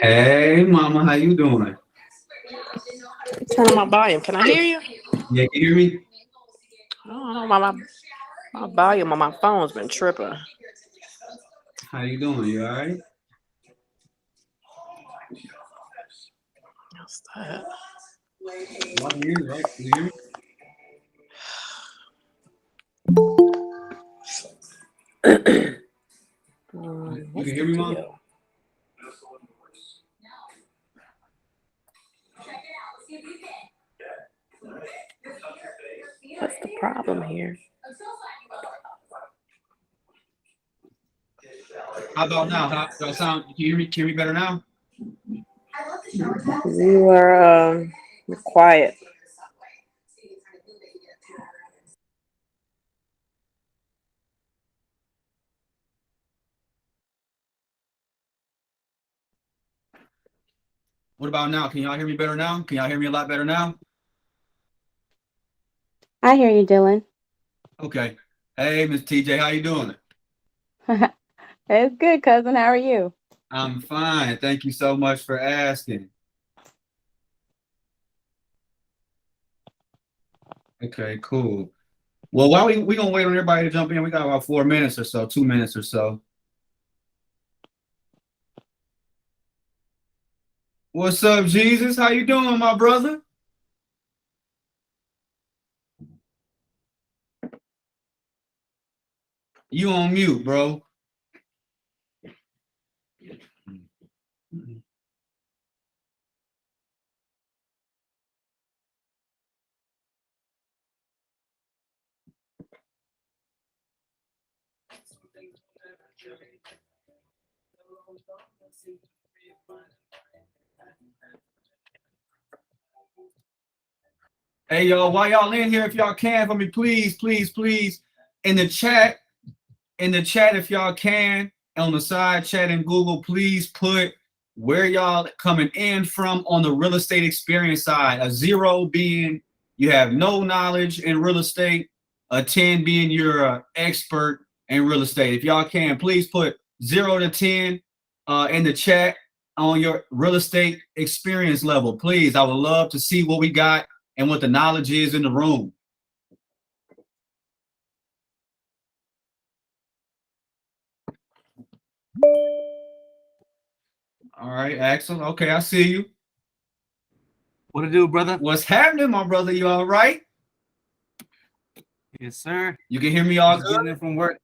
Hey, mama, how you doing? Turn on my volume. Can I hear you? Yeah, can you hear me? I don't know. My volume on my phone's been tripping. How you doing? You all right? What's that? Well, I can hear you, right? Can you hear me? You What's can the hear me, mom? deal? What's the problem here? How about now? How do I sound? Can you hear me? Can you hear me better now? You are quiet. What about now? Can y'all hear me better now? Can y'all hear me a lot better now? I hear you, Dylan. Okay. Hey, Miss TJ, how you doing? It's good, cousin. How are you? I'm fine. Thank you so much for asking. Okay, cool. Well, while we gonna wait on everybody to jump in, we got about 4 minutes or so, 2 minutes or so. What's up, Jesus? How you doing, my brother? You on mute, bro. Hey, y'all, while y'all in here, if y'all can for me, please, please, please, in the chat, if y'all can, on the side chat in Google, please put where y'all coming in from on the real estate experience side. A 0 being you have no knowledge in real estate, a 10 being you're an expert in real estate. If y'all can, please put 0 to 10 in the chat on your real estate experience level. Please, I would love to see what we got and what the knowledge is in the room. All right, Axel. Okay, I see you. What to do, brother? What's happening, my brother? You all right? Yes, sir. You can hear me all Just good? getting in from work.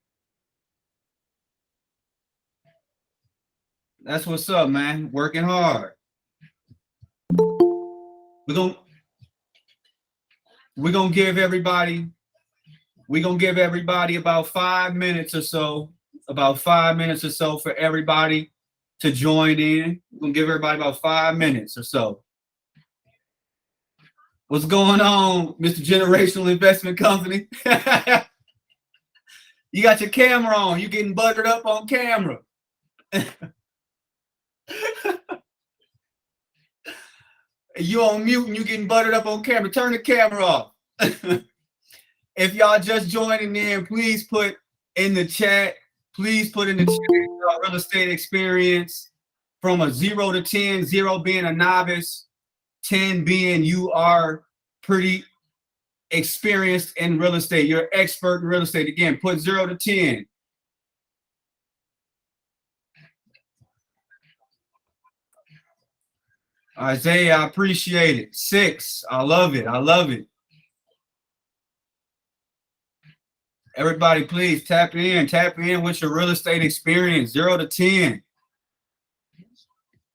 That's what's up, man. Working hard. We're gonna give everybody about 5 minutes or so. About 5 minutes or so for everybody to join in. We're gonna give everybody about 5 minutes or so. What's going on, Mr. Generational Investment Company? You got your camera on. You getting buttered up on camera. You on mute and you getting buttered up on camera. Turn the camera off. If y'all just joining in, please put in the chat. Please put in the chat your real estate experience from a 0 to 10, 0 being a novice, 10 being you are pretty experienced in real estate. You're an expert in real estate. Again, put 0 to 10. Isaiah, I appreciate it. 6, I love it. I love it. Everybody, please tap in with your real estate experience, 0 to 10.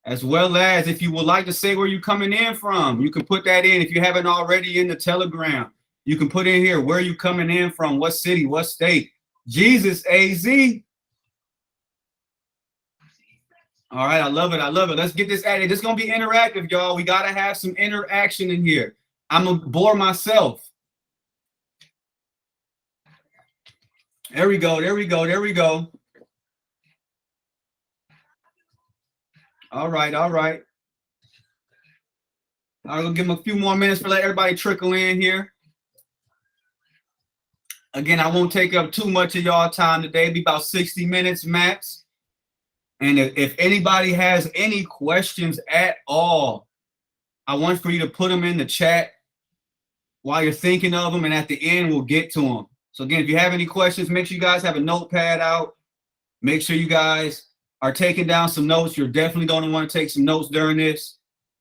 As well as if you would like to say where you're coming in from, you can put that in. If you haven't already in the Telegram, you can put in here where you coming in from, what city, what state. Jesus, AZ. All right, I love it. I love it. Let's get this added. This is going to be interactive, y'all. We got to have some interaction in here. I'm going to bore myself. There we go. There we go. There we go. All right. All right. I'll give them a few more minutes to let everybody trickle in here. Again, I won't take up too much of y'all time today. It'll be about 60 minutes max. And if anybody has any questions at all, I want for you to put them in the chat while you're thinking of them, and at the end, we'll get to them. So again, if you have any questions, make sure you guys have a notepad out. Make sure you guys are taking down some notes. You're definitely going to want to take some notes during this.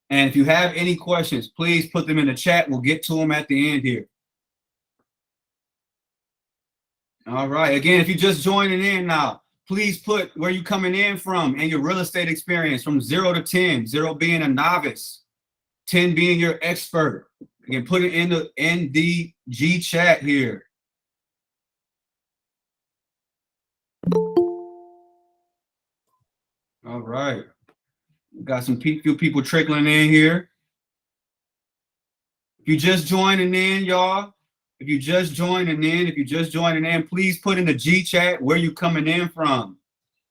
And if you have any questions, please put them in the chat. We'll get to them at the end here. All right. Again, if you're just joining in now, please put where you're coming in from and your real estate experience from 0 to 10, 0 being a novice, 10 being your expert. Again, put it in the G chat here. All right. We got some few people trickling in here. If you just joining in, y'all, if you just joining in, please put in the G chat where you coming in from,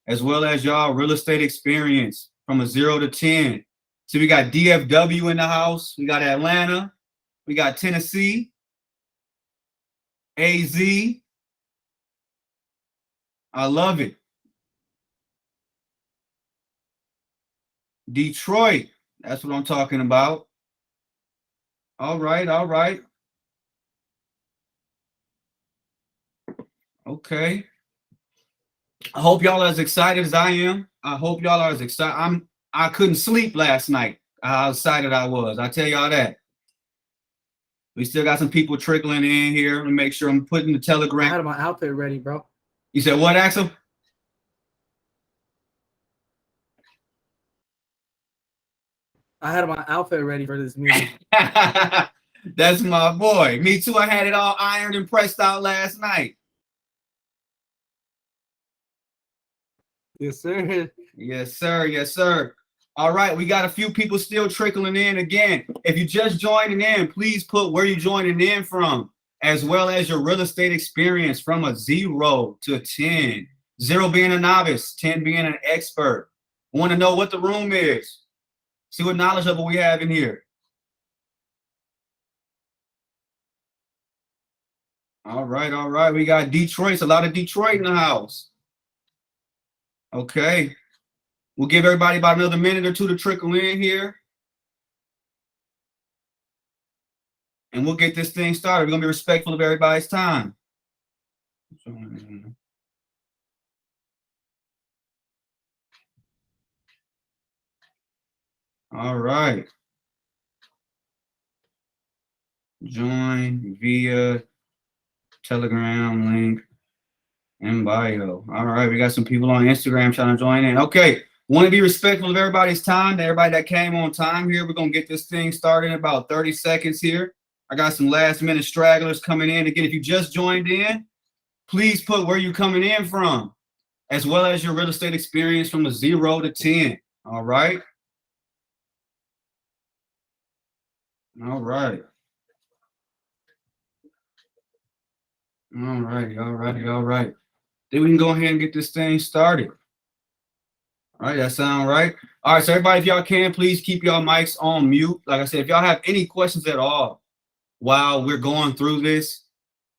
as well as y'all real estate experience from a 0 to 10. So we got DFW in the house. We got Atlanta. We got Tennessee, AZ. I love it. Detroit. That's what I'm talking about. All right. All right. Okay. I hope y'all are as excited as I am. I hope y'all are as excited. I couldn't sleep last night. How excited I was. I tell y'all that. We still got some people trickling in here. Let me make sure I'm putting the I telegram. had my outfit ready, bro. You said what, Axel? I had my outfit ready for this meeting. That's my boy. Me too. I had it all ironed and pressed out last night. Yes, sir. Yes, sir. Yes, sir. All right. We got a few people still trickling in. Again, if you just joining in, please put where you're joining in from, as well as your real estate experience from a 0 to 10. 0 being a novice, 10 being an expert. Want to know what the room is. See what knowledge level we have in here. All right, all right. We got Detroit. It's a lot of Detroit in the house. Okay. We'll give everybody about another minute or two to trickle in here. And we'll get this thing started. We're going to be respectful of everybody's time. All right. Join via Telegram link and bio. All right. We got some people on Instagram trying to join in. Okay. Want to be respectful of everybody's time, to everybody that came on time here. We're going to get this thing started in about 30 seconds here. I got some last minute stragglers coming in. Again, if you just joined in, please put where you're coming in from, as well as your real estate experience from a 0 to 10. All right. All right. All righty. All righty. All right. Then we can go ahead and get this thing started. All right, that sound right? All right, so everybody, if y'all can, please keep y'all mics on mute. Like I said, if y'all have any questions at all while we're going through this,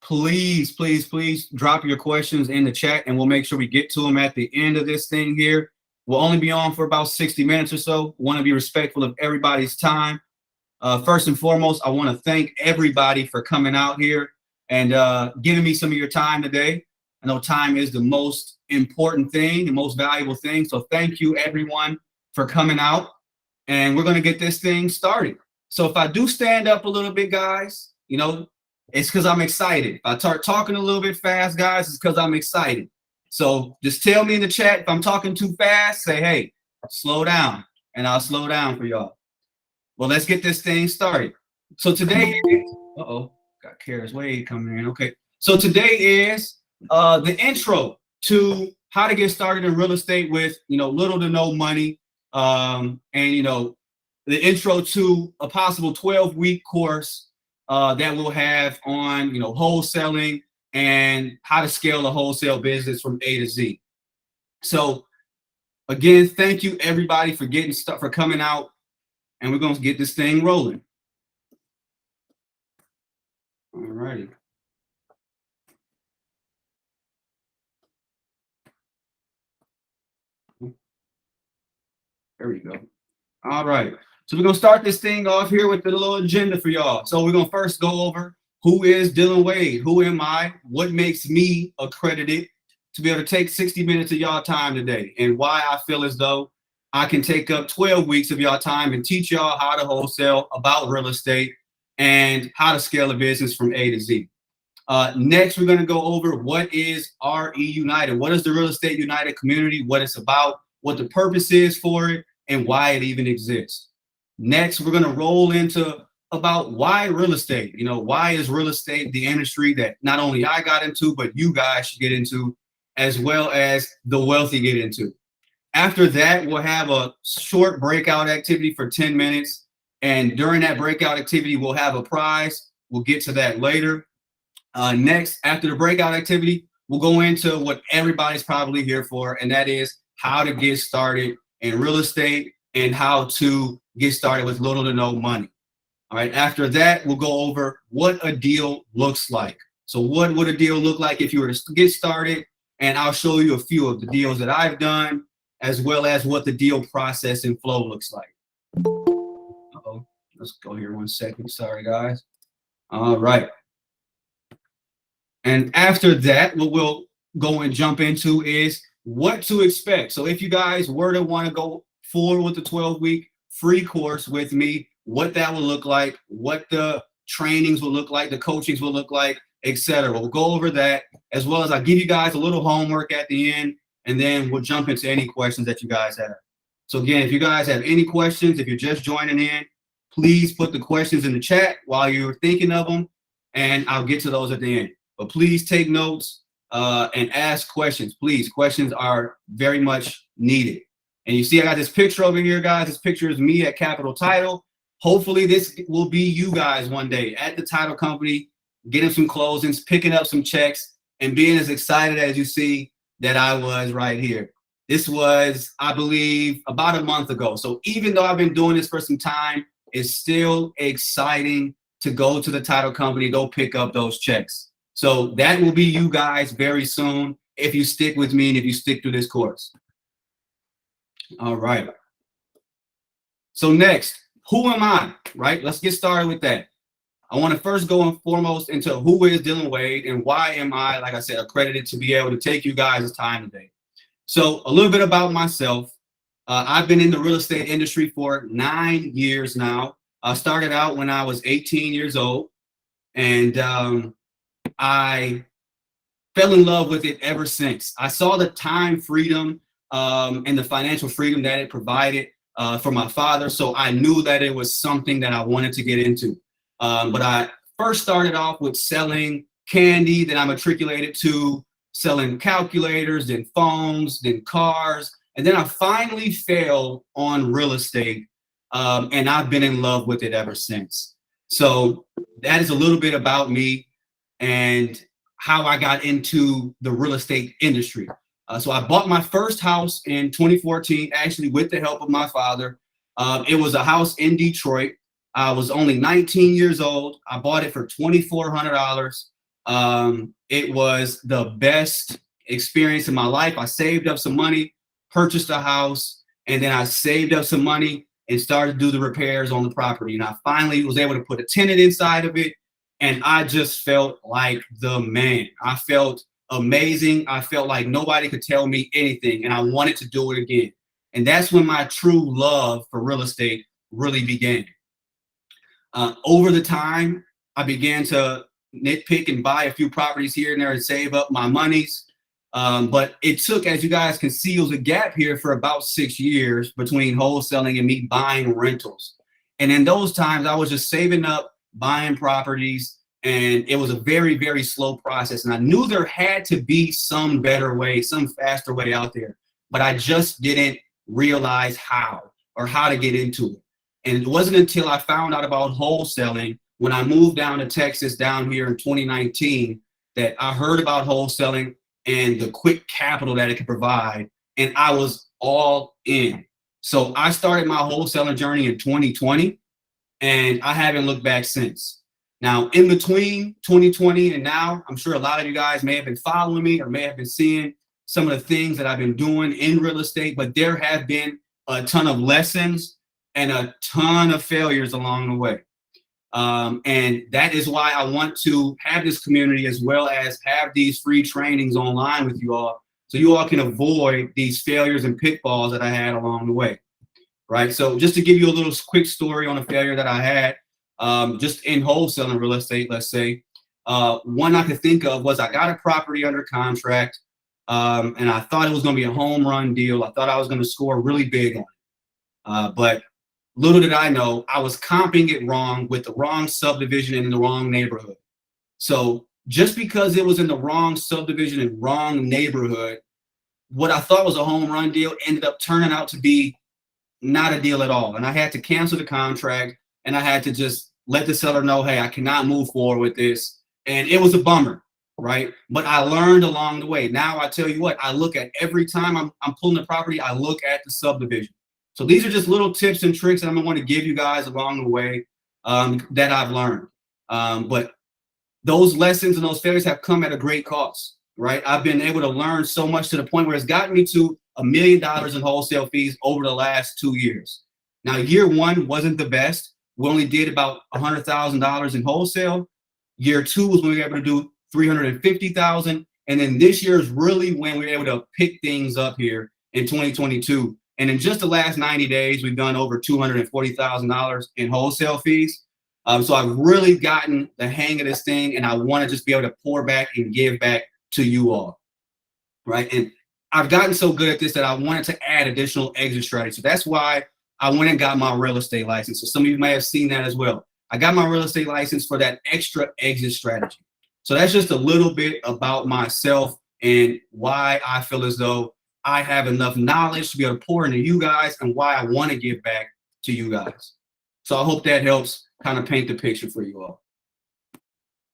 please, please, please drop your questions in the chat and we'll make sure we get to them at the end of this thing here. We'll only be on for about 60 minutes or so. Want to be respectful of everybody's time. First and foremost, I want to thank everybody for coming out here and giving me some of your time today. I know time is the most important thing, the most valuable thing. So thank you, everyone, for coming out. And we're going to get this thing started. So if I do stand up a little bit, guys, you know, it's because I'm excited. If I start talking a little bit fast, guys, it's because I'm excited. So just tell me in the chat if I'm talking too fast, say, hey, slow down, and I'll slow down for y'all. Well, let's get this thing started. So today is, got Kara's Wade coming in. Okay. So today is the intro to how to get started in real estate with, you know, little to no money. And, you know, the intro to a possible 12-week course that we'll have on, you know, wholesaling and how to scale a wholesale business from A to Z. So again, thank you everybody for for coming out, and we're going to get this thing rolling. All righty. There we go. All right. So we're going to start this thing off here with the little agenda for y'all. So we're going to first go over who is Dylan Wade? Who am I? What makes me accredited to be able to take 60 minutes of y'all time today, and why I feel as though I can take up 12 weeks of y'all time and teach y'all how to wholesale, about real estate, and how to scale a business from A to Z. Next, we're going to go over what is RE United. What is the Real Estate United community? What it's about, what the purpose is for it, and why it even exists. Next, we're going to roll into about why real estate. You know, why is real estate the industry that not only I got into, but you guys should get into, as well as the wealthy get into. After that, we'll have a short breakout activity for 10 minutes. And during that breakout activity, we'll have a prize. We'll get to that later. Next, after the breakout activity, we'll go into what everybody's probably here for, and that is how to get started in real estate and how to get started with little to no money. All right, after that, we'll go over what a deal looks like. So what would a deal look like if you were to get started? And I'll show you a few of the deals that I've done, as well as what the deal process and flow looks like. Uh-oh, let's go here 1 second. Sorry, guys. All right. And after that, what we'll go and jump into is what to expect. So if you guys were to want to go forward with the 12-week free course with me, what that will look like, what the trainings will look like, the coachings will look like, etc. We'll go over that, as well as I'll give you guys a little homework at the end, and then we'll jump into any questions that you guys have. So again, if you guys have any questions, if you're just joining in, please put the questions in the chat while you're thinking of them, and I'll get to those at the end. But please take notes and ask questions. Please, questions are very much needed. And you see I got this picture over here, guys. This picture is me at Capital Title. Hopefully this will be you guys one day at the title company, getting some closings, picking up some checks, and being as excited as you see that I was right here. This was, I believe, about a month ago. So even though I've been doing this for some time, it's still exciting to go to the title company, go pick up those checks. So that will be you guys very soon if you stick with me and if you stick through this course. All right. So next, who am I, right? Let's get started with that. I want to first go and foremost into who is Dylan Wade and why am I, like I said, accredited to be able to take you guys' time today. So a little bit about myself. I've been in the real estate industry for 9 years now. I started out when I was 18 years old, and I fell in love with it ever since. I saw the time freedom and the financial freedom that it provided for my father. So I knew that it was something that I wanted to get into. But I first started off with selling candy, then I matriculated to selling calculators, then phones, then cars. And then I finally fell on real estate. And I've been in love with it ever since. So that is a little bit about me and how I got into the real estate industry. So I bought my first house in 2014, actually with the help of my father. It was a house in Detroit. I was only 19 years old. I bought it for $2,400. It was the best experience in my life. I saved up some money, purchased a house, and then I saved up some money and started to do the repairs on the property. And I finally was able to put a tenant inside of it. And I just felt like the man. I felt amazing. I felt like nobody could tell me anything, and I wanted to do it again. And that's when my true love for real estate really began. Over the time, I began to nitpick and buy a few properties here and there and save up my monies. But it took, as you guys can see, it was a gap here for about 6 years between wholesaling and me buying rentals. And in those times, I was just saving up, buying properties, and it was a very, very slow process. And I knew there had to be some better way, some faster way out there, but I just didn't realize how or how to get into it. And it wasn't until I found out about wholesaling when I moved down to Texas down here in 2019 that I heard about wholesaling and the quick capital that it could provide. And I was all in. So I started my wholesaling journey in 2020. And I haven't looked back since. Now, in between 2020 and now, I'm sure a lot of you guys may have been following me or may have been seeing some of the things that I've been doing in real estate, but there have been a ton of lessons and a ton of failures along the way. And that is why I want to have this community as well as have these free trainings online with you all, so you all can avoid these failures and pitfalls that I had along the way, right? So just to give you a little quick story on a failure that I had, just in wholesaling real estate, let's say, one I could think of was I got a property under contract, and I thought it was going to be a home run deal. I thought I was going to score really big on it, but little did I know, I was comping it wrong with the wrong subdivision in the wrong neighborhood. So just because it was in the wrong subdivision and wrong neighborhood, what I thought was a home run deal ended up turning out to be not a deal at all. And I had to cancel the contract, and I had to just let the seller know, hey, I cannot move forward with this. And it was a bummer, right? But I learned along the way. Now I tell you what, I look at every time I'm pulling the property, I look at the subdivision. So these are just little tips and tricks that I'm gonna want to give you guys along the way that I've learned. But those lessons and those failures have come at a great cost, right? I've been able to learn so much to the point where it's gotten me to $1 million in wholesale fees over the last 2 years. Now, year one wasn't the best. We only did about $100,000 in wholesale. Year two was when we were able to do $350,000. And then this year is really when we were able to pick things up here in 2022. And in just the last 90 days, we've done over $240,000 in wholesale fees. So I've really gotten the hang of this thing, and I want to just be able to pour back and give back to you all, right? And I've gotten so good at this that I wanted to add additional exit strategies. So that's why I went and got my real estate license. So some of you may have seen that as well. I got my real estate license for that extra exit strategy. So that's just a little bit about myself and why I feel as though I have enough knowledge to be able to pour into you guys, and why I want to give back to you guys. So I hope that helps kind of paint the picture for you all.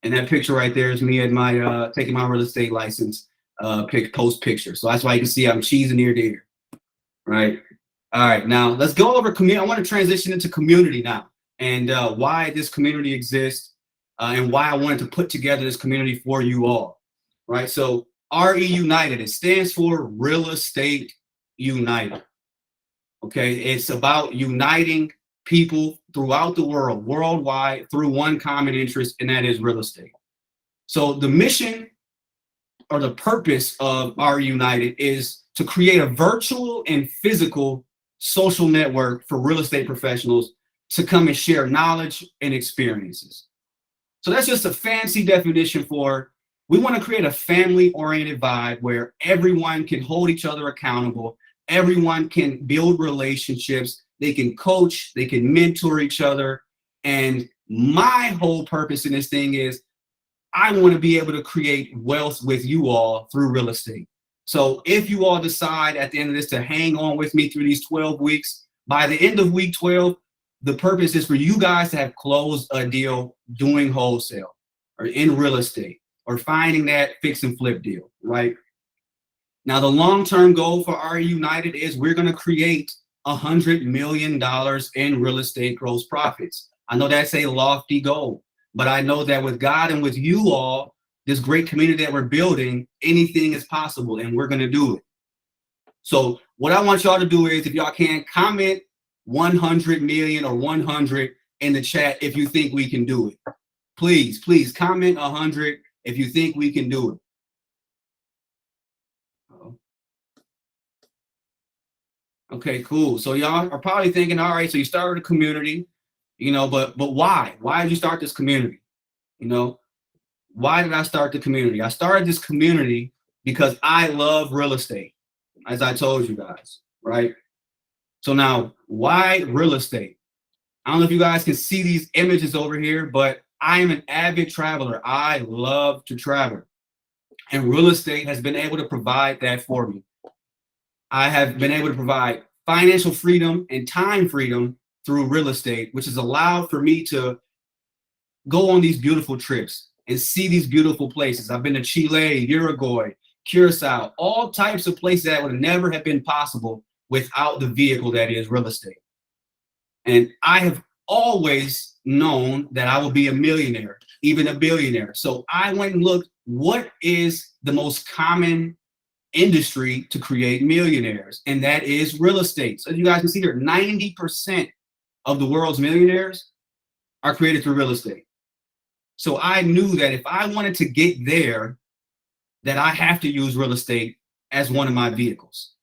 And that picture right there is me at my taking my real estate license post picture. So that's why you can see I'm cheesing ear to ear, right? All right, now let's go over community. I want to transition into community now, and why this community exists, and why I wanted to put together this community for you all, right? So RE United, it stands for Real Estate United. Okay, it's about uniting people throughout the world, worldwide, through one common interest, and that is real estate. So the mission or the purpose of RE United is to create a virtual and physical social network for real estate professionals to come and share knowledge and experiences. So that's just a fancy definition for, we want to create a family-oriented vibe where everyone can hold each other accountable, everyone can build relationships, they can coach, they can mentor each other. And my whole purpose in this thing is I want to be able to create wealth with you all through real estate. So if you all decide at the end of this to hang on with me through these 12 weeks, by the end of week 12, the purpose is for you guys to have closed a deal doing wholesale or in real estate, or finding that fix and flip deal, right? Now, the long-term goal for RE United is we're going to create $100 million in real estate gross profits. I know that's a lofty goal, but I know that with God and with you all, this great community that we're building, anything is possible, and we're going to do it. So what I want y'all to do is, if y'all can, comment 100 million or 100 in the chat if you think we can do it. Please comment 100 if you think we can do it. Okay, cool. So y'all are probably thinking, all right, so you started a community, you know, but why? Why did you start this community? You know, why did I start the community? I started this community because I love real estate, as I told you guys, right? So now, why real estate? I don't know if you guys can see these images over here, but I am an avid traveler. I love to travel. And real estate has been able to provide that for me. I have been able to provide financial freedom and time freedom through real estate, which has allowed for me to go on these beautiful trips and see these beautiful places. I've been to Chile, Uruguay, Curacao, all types of places that would never have been possible without the vehicle that is real estate. And I have always known that I will be a millionaire, even a billionaire. So I went and looked, what is the most common industry to create millionaires, and that is real estate. So you guys can see here, 90% of the world's millionaires are created through real estate. So I knew that if I wanted to get there, that I have to use real estate as one of my vehicles.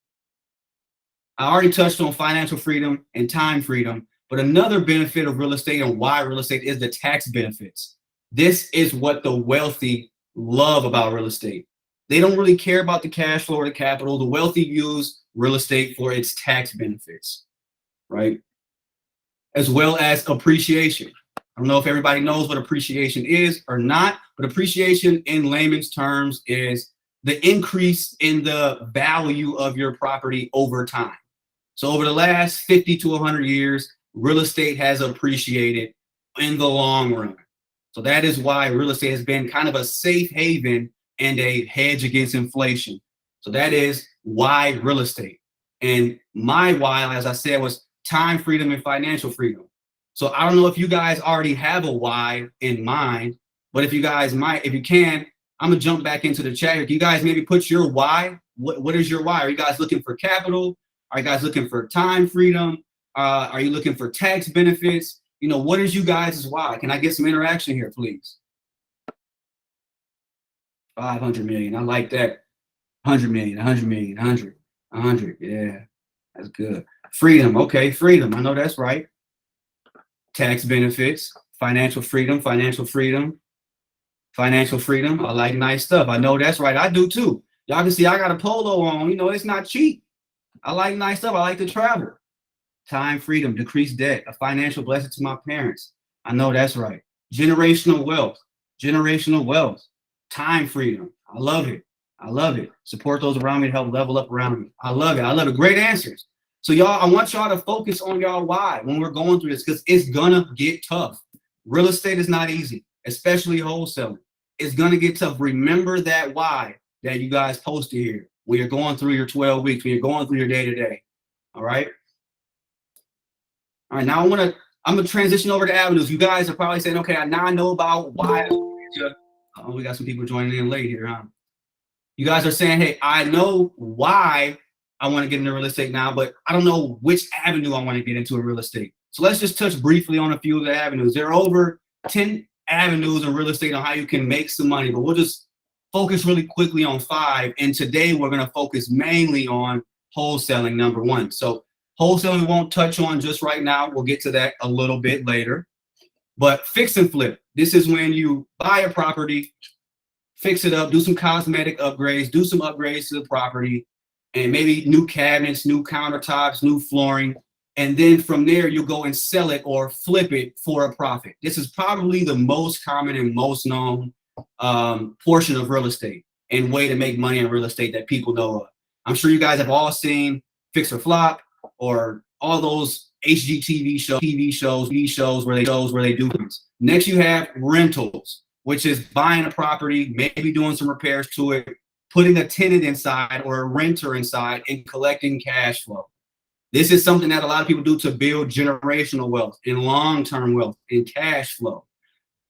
I already touched on financial freedom and time freedom, but another benefit of real estate and why real estate is the tax benefits. This is what the wealthy love about real estate. They don't really care about the cash flow or the capital. The wealthy use real estate for its tax benefits, right? As well as appreciation. I don't know if everybody knows what appreciation is or not, but appreciation in layman's terms is the increase in the value of your property over time. So over the last 50 to 100 years, real estate has appreciated in the long run. So that is why real estate has been kind of a safe haven and a hedge against inflation. So that is why real estate. And my why, as I said, was time freedom and financial freedom. So I don't know if you guys already have a why in mind, but if you guys might, if you can, I'm gonna jump back into the chat here. Can you guys maybe put your why? What is your why? Are you guys looking for capital? Are you guys looking for time freedom? Are you looking for tax benefits? You know, what is you guys' why? Can I get some interaction here, please? 500 million. I like that. 100 million, 100 million, 100. Yeah, that's good. Freedom. Okay, freedom. I know that's right. Tax benefits, financial freedom, financial freedom, financial freedom. I like nice stuff. I know that's right. I do too. Y'all can see I got a polo on. You know, it's not cheap. I like nice stuff. I like to travel. Time freedom, decreased debt, a financial blessing to my parents. I know that's right. Generational wealth, time freedom. I love it. I love it. Support those around me to help level up around me. I love it. I love it. Great answers. So y'all, I want y'all to focus on y'all why when we're going through this, because it's gonna get tough. Real estate is not easy, especially wholesaling. It's gonna get tough. Remember that why that you guys posted here when you're going through your 12 weeks, when you're going through your day-to-day. All right. All right, now I'm gonna transition over to avenues. You guys are probably saying, okay, now I know about why. Oh, we got some people joining in late here, huh? You guys are saying, hey, I know why I want to get into real estate now, but I don't know which avenue I want to get into in real estate. So let's just touch briefly on a few of the avenues. There are over 10 avenues in real estate on how you can make some money, but we'll just focus really quickly on 5. And today we're going to focus mainly on wholesaling, number 1. So wholesaling we won't touch on just right now. We'll get to that a little bit later. But fix and flip. This is when you buy a property, fix it up, do some cosmetic upgrades, do some upgrades to the property, and maybe new cabinets, new countertops, new flooring. And then from there, you'll go and sell it or flip it for a profit. This is probably the most common and most known portion of real estate and way to make money in real estate that people know of. I'm sure you guys have all seen Fix or Flop or all those HGTV shows where they do things. Next, you have rentals, which is buying a property, maybe doing some repairs to it, putting a tenant inside or a renter inside and collecting cash flow. This is something that a lot of people do to build generational wealth and long-term wealth and cash flow.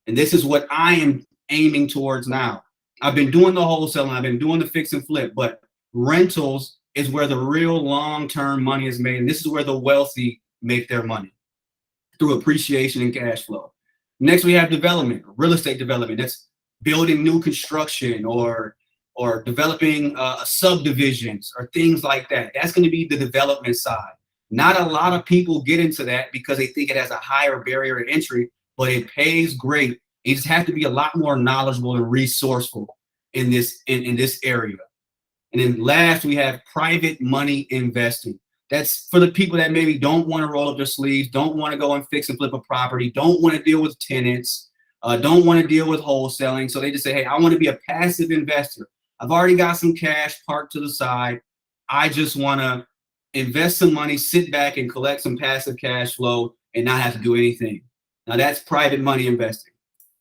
And this is what I am aiming towards now. I've been doing the wholesaling, I've been doing the fix and flip, but rentals is where the real long-term money is made. And this is where the wealthy make their money through appreciation and cash flow. Next, we have development, real estate development. That's building new construction or developing subdivisions or things like that. That's going to be the development side. Not a lot of people get into that because they think it has a higher barrier to entry, but it pays great. You just have to be a lot more knowledgeable and resourceful in this area. And then last, we have private money investing. That's for the people that maybe don't want to roll up their sleeves, don't want to go and fix and flip a property, don't want to deal with tenants, don't want to deal with wholesaling. So they just say, hey, I want to be a passive investor. I've already got some cash parked to the side. I just want to invest some money, sit back and collect some passive cash flow and not have to do anything. Now that's private money investing.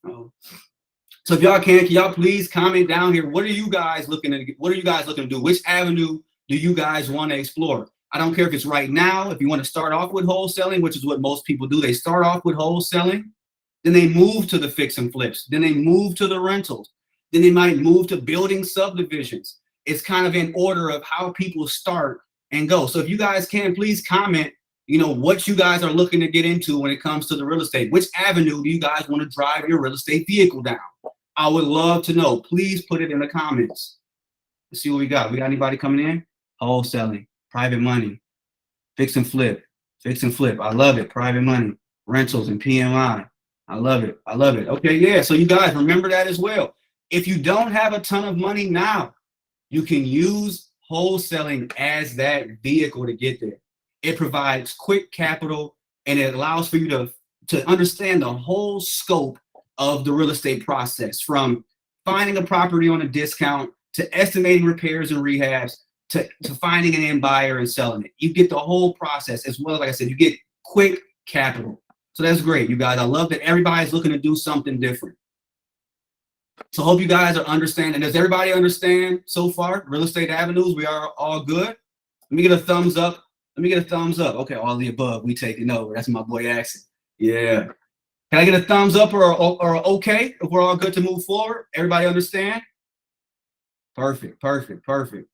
So if y'all can y'all please comment down here? What are you guys looking to do? Which avenue do you guys want to explore? I don't care if it's right now. If you want to start off with wholesaling, which is what most people do, they start off with wholesaling, then they move to the fix and flips, then they move to the rentals, then they might move to building subdivisions. it's kind of in order of how people start and go. So if you guys can, please comment, you know, what you guys are looking to get into when it comes to the real estate. Which avenue do you guys want to drive your real estate vehicle down? I would love to know. Please put it in the comments. Let's see what we got. We got anybody coming in? Wholesaling, private money, fix and flip, fix and flip. I love it. Private money, rentals and PMI. I love it. I love it. Okay, yeah. So you guys remember that as well. If you don't have a ton of money now, you can use wholesaling as that vehicle to get there. It provides quick capital and it allows for you to understand the whole scope of the real estate process, from finding a property on a discount to estimating repairs and rehabs to finding an end buyer and selling it. You get the whole process as well. Like I said, you get quick capital. So that's great, you guys. I love that everybody's looking to do something different. So hope you guys are understanding. Does everybody understand so far? Real estate avenues, we are all good. Let me get a thumbs up. Let me get a thumbs up. Okay, all the above. We taking over. That's my boy accent. Yeah. Can I get a thumbs up or okay if we're all good to move forward? Everybody understand? Perfect, perfect, perfect.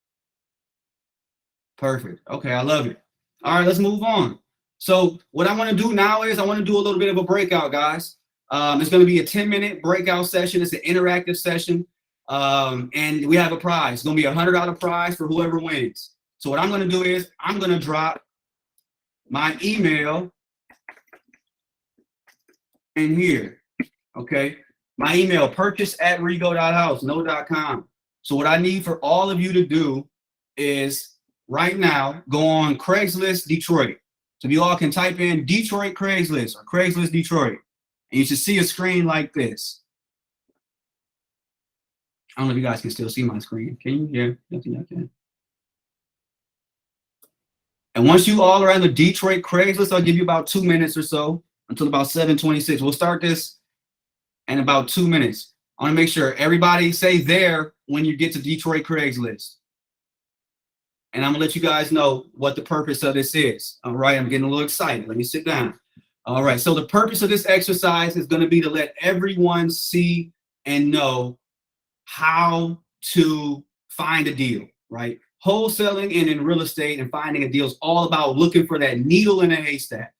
Perfect. Okay, I love it. All right, let's move on. So what I want to do now is I want to do a little bit of a breakout, guys. It's going to be a 10-minute breakout session. It's an interactive session. And we have a prize. It's going to be a $100 prize for whoever wins. So what I'm going to do is I'm going to drop my email in here. Okay. My email, purchase@rego.house, no.com. So what I need for all of you to do is right now go on Craigslist Detroit. So if you all can type in Detroit Craigslist or Craigslist Detroit, and you should see a screen like this. I don't know if you guys can still see my screen. Can you? Yeah, I think I can. And once you all are on the Detroit Craigslist, I'll give you about 2 minutes or so until about 7:26. We'll start this in about 2 minutes. I want to make sure everybody say there when you get to Detroit Craigslist. And I'm gonna let you guys know what the purpose of this is. All right, I'm getting a little excited. Let me sit down. All right, so the purpose of this exercise is gonna be to let everyone see and know how to find a deal, right? Wholesaling and in real estate and finding a deal is all about looking for that needle in a haystack.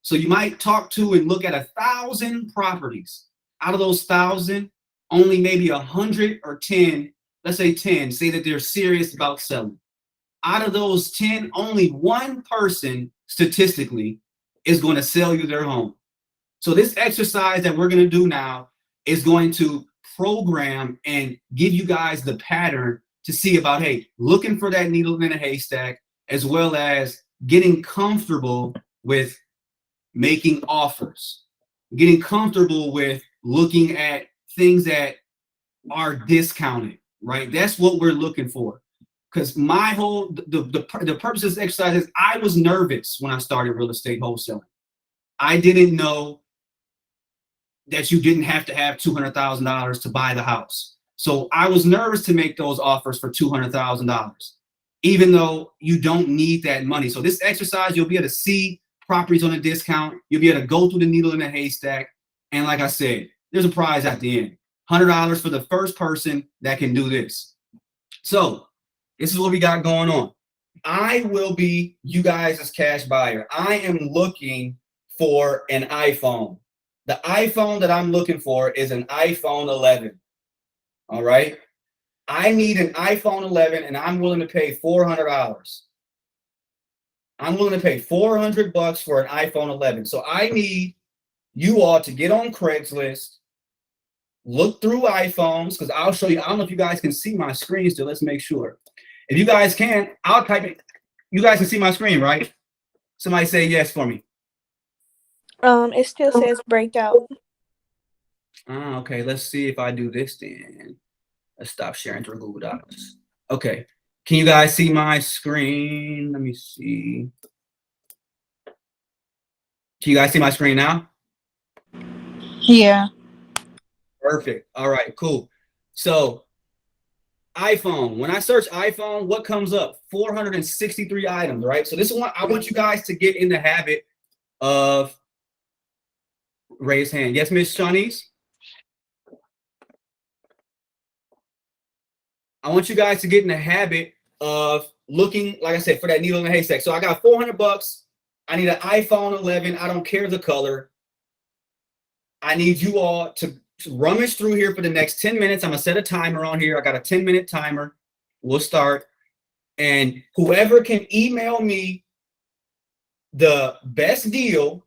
So you might talk to and look at 1,000 properties. Out of those 1,000, only maybe 100 or 10, let's say 10, say that they're serious about selling. Out of those 10, only one person statistically is going to sell you their home. So this exercise that we're going to do now is going to program and give you guys the pattern to see about, hey, looking for that needle in a haystack, as well as getting comfortable with making offers, getting comfortable with looking at things that are discounted, right? That's what we're looking for. Because my whole, the purpose of this exercise is I was nervous when I started real estate wholesaling. I didn't know that you didn't have to have $200,000 to buy the house. So I was nervous to make those offers for $200,000, even though you don't need that money. So this exercise, you'll be able to see properties on a discount. You'll be able to go through the needle in the haystack. And like I said, there's a prize at the end. $100 for the first person that can do this. So this is what we got going on. I will be you guys' cash buyer. I am looking for an iPhone. The iPhone that I'm looking for is an iPhone 11. All right. I need an iPhone 11 and I'm willing to pay $400. I'm willing to pay $400 for an iPhone 11. So I need you all to get on Craigslist, look through iPhones, because I'll show you. I don't know if you guys can see my screen still. Let's make sure. If you guys can, I'll type it. You guys can see my screen, right? Somebody say yes for me. It still says breakout. Okay, let's see if I do this then. Let's stop sharing through Google Docs. Okay, can you guys see my screen? Let me see. Can you guys see my screen now? Yeah. Perfect. All right, cool. So iPhone, when I search iPhone, what comes up? 463 items, right? So this is one I want you guys to get in the habit of raise hand. Yes, Miss Shawnees? I want you guys to get in the habit of looking, like I said, for that needle in the haystack. So I got $400. I need an iPhone 11. I don't care the color. I need you all to rummage through here for the next 10 minutes. I'm going to set a timer on here. I got a 10-minute timer. We'll start. And whoever can email me the best deal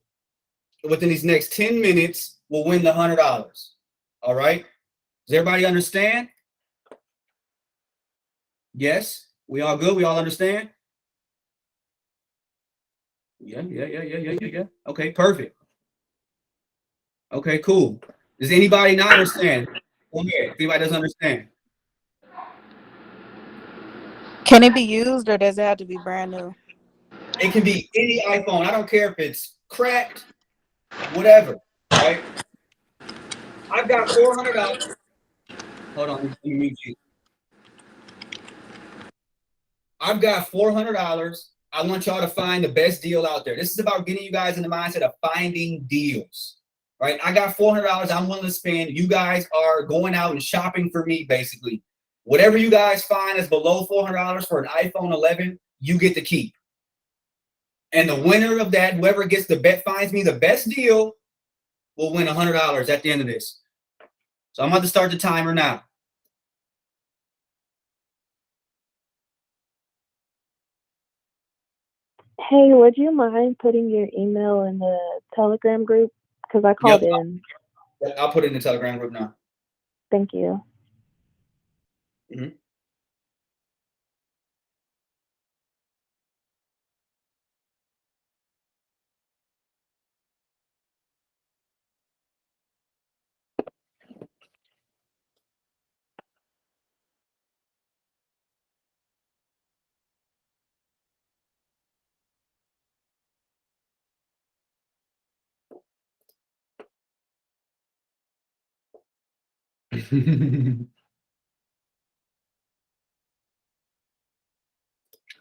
within these next 10 minutes will win the $100. All right? Does everybody understand? Yes? We all good? We all understand? Yeah. Okay, perfect. Okay, cool. Does anybody not understand? Go ahead. If anybody doesn't understand. Can it be used or does it have to be brand new? It can be any iPhone. I don't care if it's cracked, whatever, right? I've got $400. Hold on, let me mute you. I've got $400. I want y'all to find the best deal out there. This is about getting you guys in the mindset of finding deals, right? I got $400 I'm willing to spend. You guys are going out and shopping for me, basically. Whatever you guys find is below $400 for an iPhone 11, you get to keep. And the winner of that, whoever gets the bet, finds me the best deal, will win $100 at the end of this. So I'm about to start the timer now. Hey, would you mind putting your email in the Telegram group? Because I called in. I'll put it in the Telegram group now. Thank you. Mm-hmm.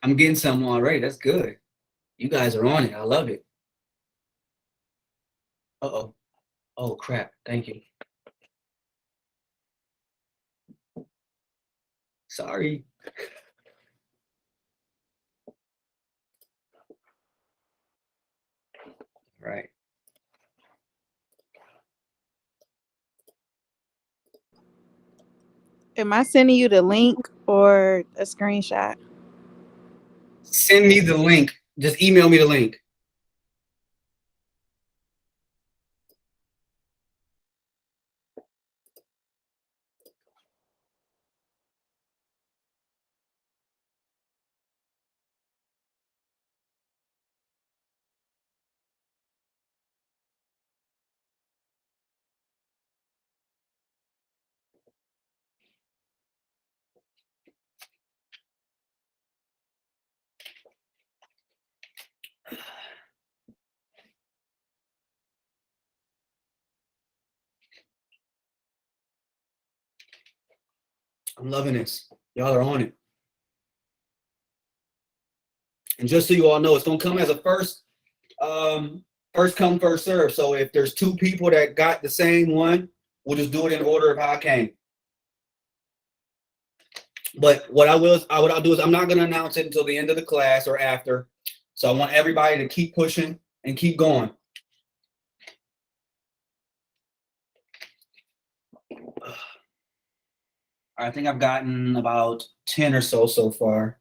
I'm getting some already. That's good. You guys are on it. I love it. Uh-oh. Oh, crap. Thank you. Sorry. Right. Am I sending you the link or a screenshot? Send me the link. Just email me the link. I'm loving this. Y'all are on it. And just so you all know, it's gonna come as a first come, first serve. So if there's two people that got the same one, we'll just do it in order of how it came. But what I'll do is I'm not gonna announce it until the end of the class or after. So I want everybody to keep pushing and keep going. I think I've gotten about 10 or so far.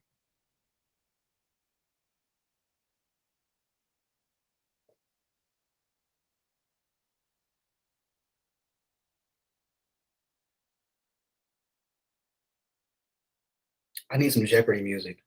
I need some Jeopardy music.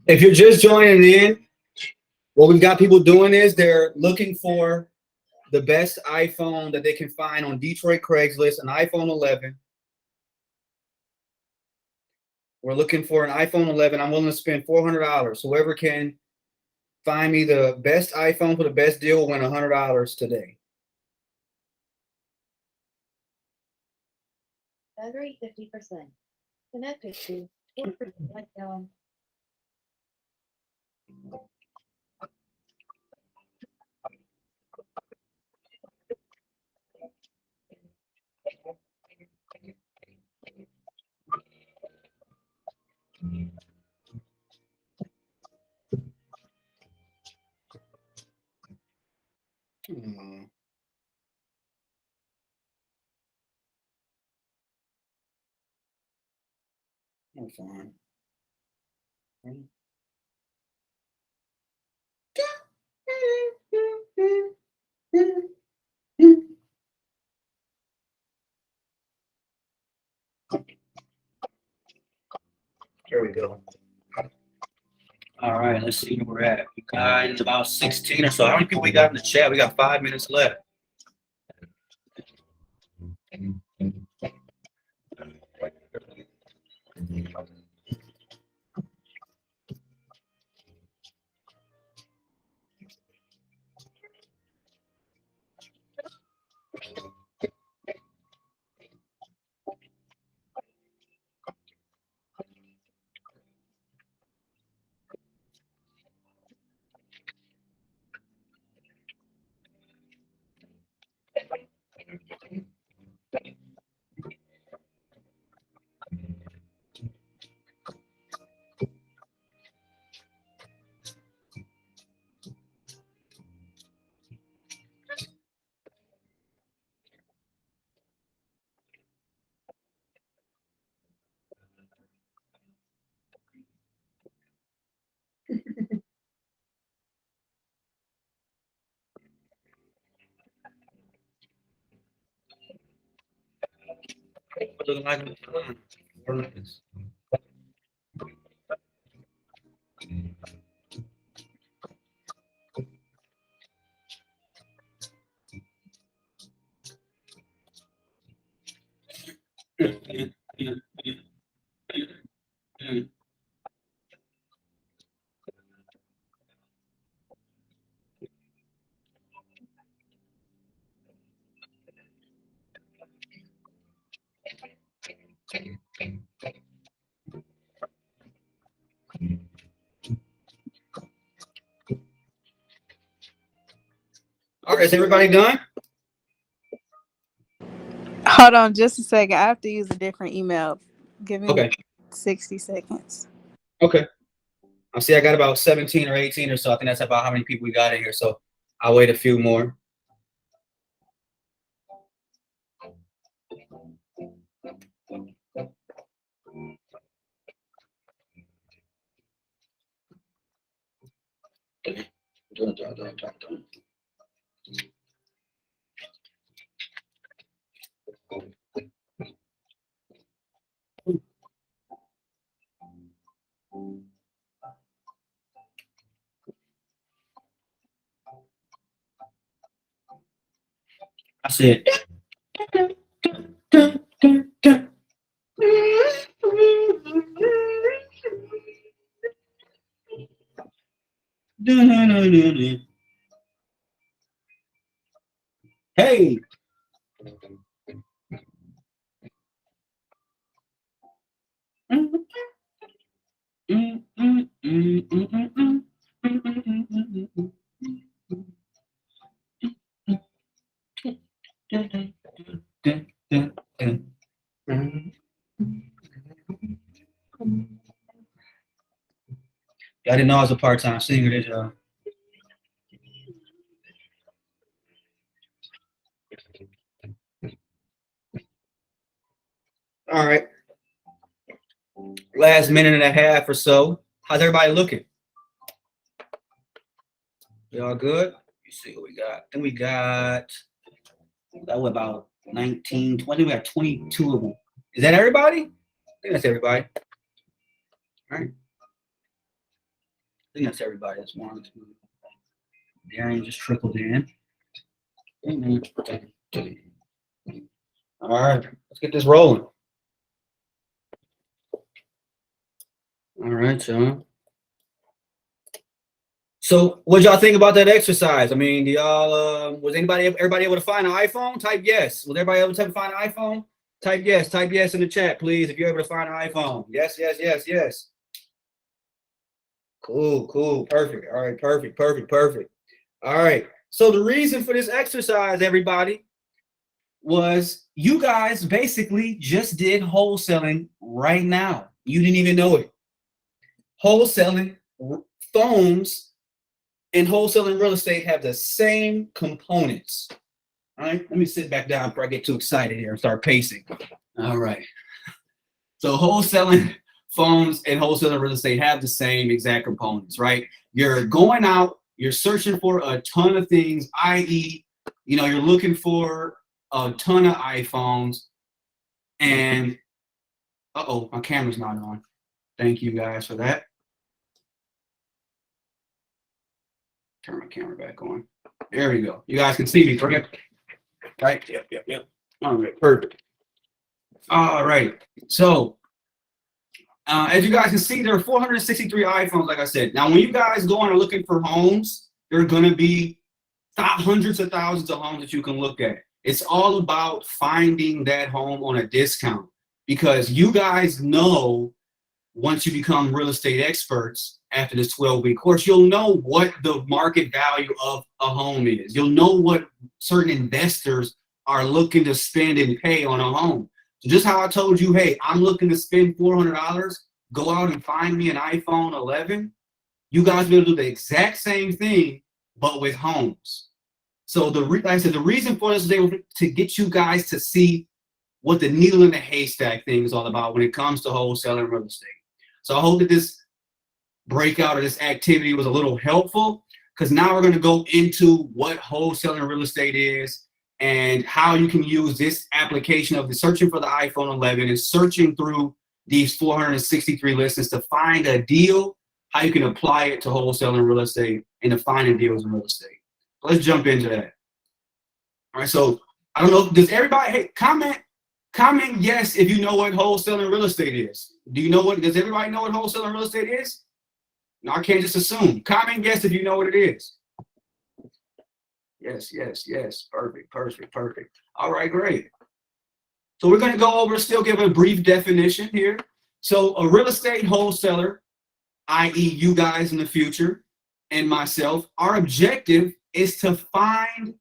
If you're just joining in, what we've got people doing is they're looking for the best iPhone that they can find on Detroit Craigslist, an iPhone 11. We're looking for an iPhone 11. I'm willing to spend $400. Whoever can find me the best iPhone for the best deal will win $100 today. Battery 50%. Connected to 4% down. I'm fine. Here we go. All right, let's see where we're at. We got about 16 or so. How many people we got in the chat? We got 5 minutes left. Looking like 4 minutes. All right, is everybody done? Hold on just a second. I have to use a different email. Give me Okay. 60 seconds. Okay. I see I got about 17 or 18 or so. I think that's about how many people we got in here. So I'll wait a few more. I said. Hey. I didn't know I was a part-time singer, did y'all? All right. Last minute and a half or so. How's everybody looking? Y'all good? You see what we got. Then we got that was about 19, 20. We got 22 of them. Is that everybody? I think that's everybody. All right. I think that's everybody. That's one, two. Darian just trickled in. All right, let's get this rolling. All right, y'all. So, what y'all think about that exercise? I mean, do y'all was everybody able to find an iPhone? Type yes. Was everybody able to find an iPhone? Type yes. Type yes in the chat, please, if you're able to find an iPhone. Yes, yes, yes, yes. Cool, cool, perfect. All right, perfect, perfect, perfect. All right. So the reason for this exercise, everybody, was you guys basically just did wholesaling right now. You didn't even know it. Wholesaling, phones, and wholesaling real estate have the same components. All right, let me sit back down before I get too excited here and start pacing. All right. So wholesaling phones and wholesaling real estate have the same exact components, right? You're going out, you're searching for a ton of things, i.e., you're looking for a ton of iPhones, and my camera's not on. Thank you guys for that. Turn my camera back on. There we go. You guys can see me, correct? Right? Yep. All right, perfect. All right. So, as you guys can see, there are 463 iPhones, like I said. Now, when you guys go on and looking for homes, there are going to be hundreds of thousands of homes that you can look at. It's all about finding that home on a discount, because you guys know, once you become real estate experts after this 12-week course, you'll know what the market value of a home is. You'll know what certain investors are looking to spend and pay on a home. So just how I told you, hey, I'm looking to spend $400, go out and find me an iPhone 11. You guys will do the exact same thing, but with homes. So like I said, the reason for this is to get you guys to see what the needle in the haystack thing is all about when it comes to wholesaling real estate. So I hope that this breakout or this activity was a little helpful, because now we're going to go into what wholesaling real estate is and how you can use this application of the searching for the iPhone 11 and searching through these 463 listings to find a deal, how you can apply it to wholesaling real estate and to finding deals in real estate. Let's jump into that. All right, so I don't know, does everybody, comment yes if you know what wholesaling real estate is. Does everybody know what wholesaling real estate is? No, I can't just assume. Comment yes if you know what it is. Yes. Perfect. All right, great. So we're going to go over, still give a brief definition here. So a real estate wholesaler, i.e. you guys in the future and myself, our objective is to find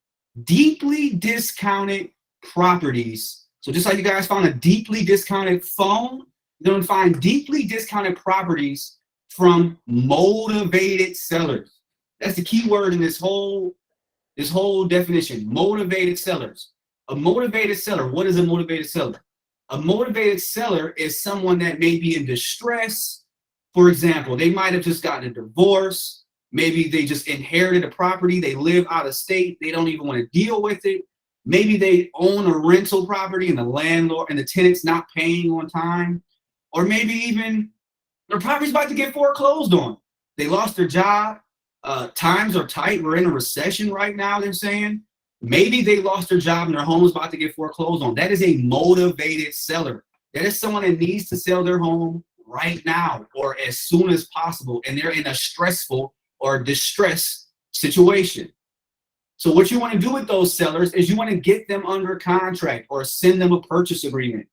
deeply discounted properties. So just like you guys found a deeply discounted phone, you're going to find deeply discounted properties from motivated sellers. That's the key word in this whole definition, motivated sellers. A motivated seller, what is a motivated seller? A motivated seller is someone that may be in distress. For example, they might have just gotten a divorce. Maybe they just inherited a property. They live out of state. They don't even want to deal with it. Maybe they own a rental property and the landlord and the tenant's not paying on time. Or maybe even their property's about to get foreclosed on. They lost their job. Times are tight. We're in a recession right now, they're saying. Maybe they lost their job and their home is about to get foreclosed on. That is a motivated seller. That is someone that needs to sell their home right now or as soon as possible, and they're in a stressful or distressed situation. So what you want to do with those sellers is you want to get them under contract or send them a purchase agreement.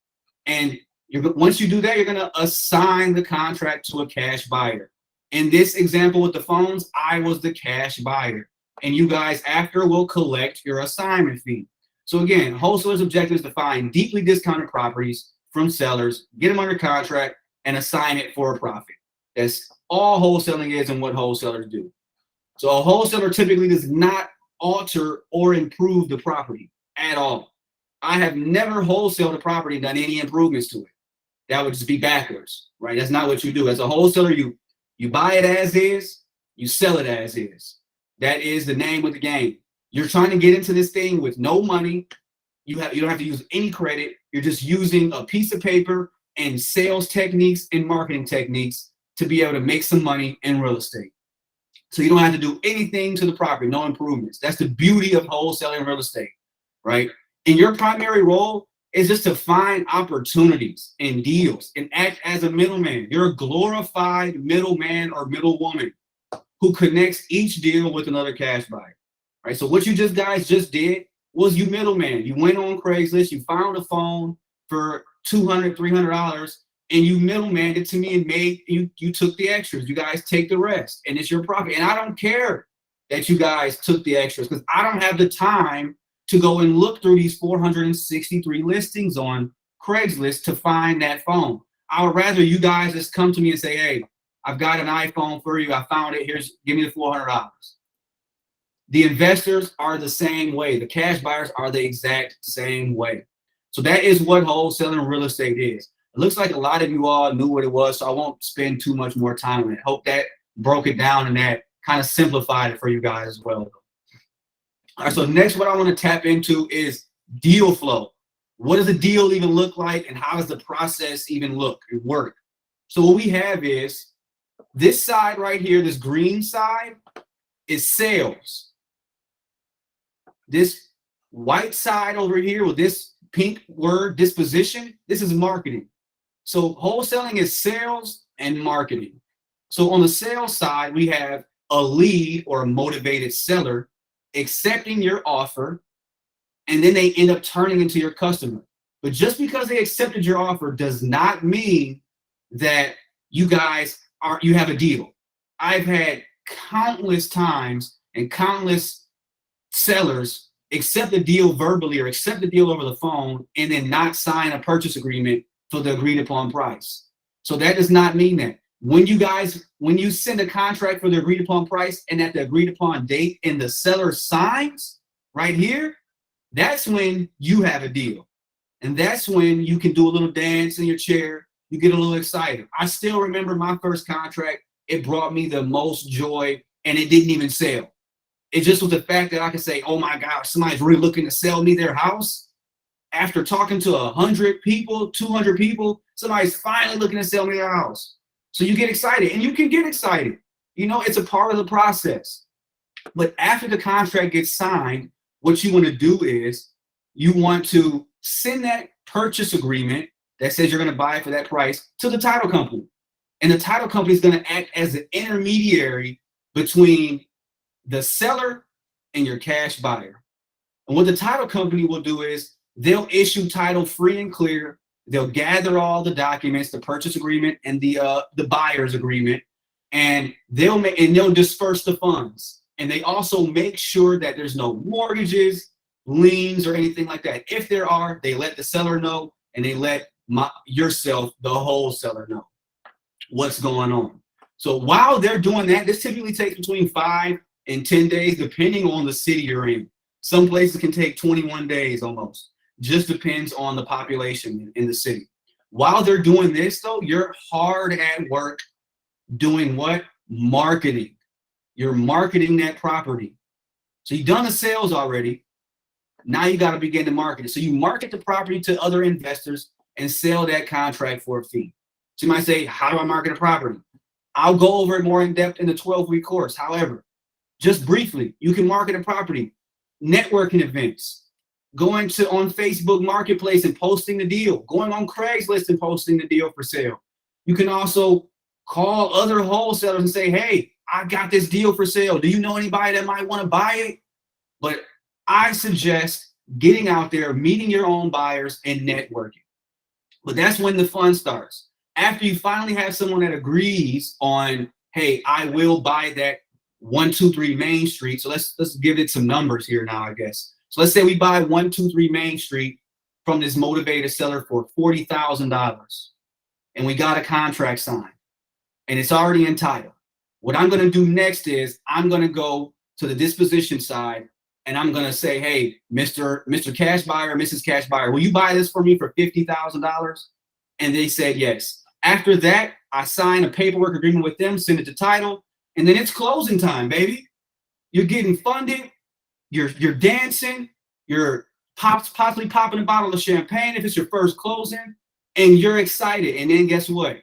And once you do that, you're going to assign the contract to a cash buyer. In this example with the phones, I was the cash buyer. And you guys after will collect your assignment fee. So again, wholesalers' objective is to find deeply discounted properties from sellers, get them under contract, and assign it for a profit. That's all wholesaling is and what wholesalers do. So a wholesaler typically does not alter or improve the property at all. I have never wholesaled a property and done any improvements to it. That would just be backwards, right? That's not what you do. As a wholesaler, you buy it as is, you sell it as is. That is the name of the game. You're trying to get into this thing with no money. You don't have to use any credit. You're just using a piece of paper and sales techniques and marketing techniques to be able to make some money in real estate. So you don't have to do anything to the property, no improvements. That's the beauty of wholesaling real estate, right? And your primary role is just to find opportunities and deals and act as a middleman. You're a glorified middleman or middlewoman who connects each deal with another cash buyer, right? So what you guys just did was you middleman. You went on Craigslist, you found a phone for $200, $300, and you middlemaned it to me and you took the extras. You guys take the rest, and it's your profit. And I don't care that you guys took the extras because I don't have the time to go and look through these 463 listings on Craigslist to find that phone. I would rather you guys just come to me and say, hey, I've got an iPhone for you. I found it. Give me the $400. The investors are the same way. The cash buyers are the exact same way. So that is what wholesaling real estate is. It looks like a lot of you all knew what it was, so I won't spend too much more time on it. Hope that broke it down and that kind of simplified it for you guys as well. All right, so next what I want to tap into is deal flow. What does a deal even look like, and how does the process even work? So what we have is this side right here, this green side is sales. This white side over here with this pink word, disposition, this is marketing. So wholesaling is sales and marketing. So on the sales side, we have a lead or a motivated seller accepting your offer, and then they end up turning into your customer. But just because they accepted your offer does not mean that you have a deal. I've had countless times and countless sellers accept the deal verbally or accept the deal over the phone and then not sign a purchase agreement for the agreed upon price. So that does not mean that. When you send a contract for the agreed upon price and at the agreed upon date and the seller signs right here, that's when you have a deal. And that's when you can do a little dance in your chair. You get a little excited. I still remember my first contract. It brought me the most joy, and it didn't even sell. It just was the fact that I could say, oh my gosh, somebody's really looking to sell me their house. After talking to 100 people, 200 people, somebody's finally looking to sell me their house. So you get excited, and you can get excited. You know, it's a part of the process. But after the contract gets signed, what you want to do is you want to send that purchase agreement that says you're going to buy it for that price to the title company. And the title company is going to act as an intermediary between the seller and your cash buyer. And what the title company will do is they'll issue title free and clear. They'll gather all the documents, the purchase agreement and the buyer's agreement, and they'll disperse the funds. And they also make sure that there's no mortgages, liens, or anything like that. If there are, they let the seller know, and they let yourself, the wholesaler, know what's going on. So while they're doing that, this typically takes between 5 and 10 days, depending on the city you're in. Some places can take 21 days almost. Just depends on the population in the city. While they're doing this, though, you're hard at work doing what? Marketing. You're marketing that property. So you've done the sales already. Now you got to begin to market it. So you market the property to other investors and sell that contract for a fee. So you might say, how do I market a property? I'll go over it more in depth in the 12-week course. However, just briefly, you can market a property, networking events, going on Facebook Marketplace and posting the deal, going on Craigslist and posting the deal for sale. You can also call other wholesalers and say, hey, I got this deal for sale. Do you know anybody that might want to buy it? But I suggest getting out there, meeting your own buyers, and networking. But that's when the fun starts. After you finally have someone that agrees on, hey, I will buy that 123 Main Street. So let's give it some numbers here now, I guess. So let's say we buy 123 Main Street from this motivated seller for $40,000, and we got a contract signed, and it's already entitled. What I'm going to do next is I'm going to go to the disposition side, and I'm going to say, hey, Mr. Cash Buyer, Mrs. Cash Buyer, will you buy this for me for $50,000? And they said yes. After that, I sign a paperwork agreement with them, send it to title, and then it's closing time, baby. You're getting funded. You're dancing. You're possibly popping a bottle of champagne if it's your first closing, and you're excited. And then guess what?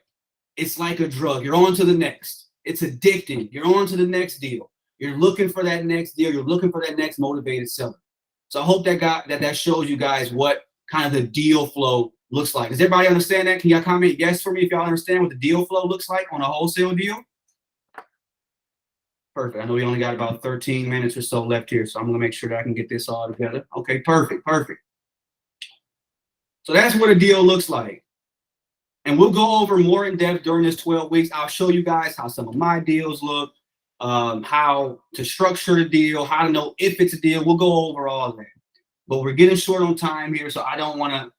It's like a drug. You're on to the next. It's addicting. You're on to the next deal. You're looking for that next deal. You're looking for that next motivated seller. So I hope that shows you guys what kind of the deal flow looks like. Does everybody understand that? Can y'all comment yes for me if y'all understand what the deal flow looks like on a wholesale deal? Perfect. I know we only got about 13 minutes or so left here, so I'm going to make sure that I can get this all together. Okay, perfect. So that's what a deal looks like. And we'll go over more in depth during this 12 weeks. I'll show you guys how some of my deals look, how to structure the deal, how to know if it's a deal. We'll go over all of that. But we're getting short on time here, so I don't want to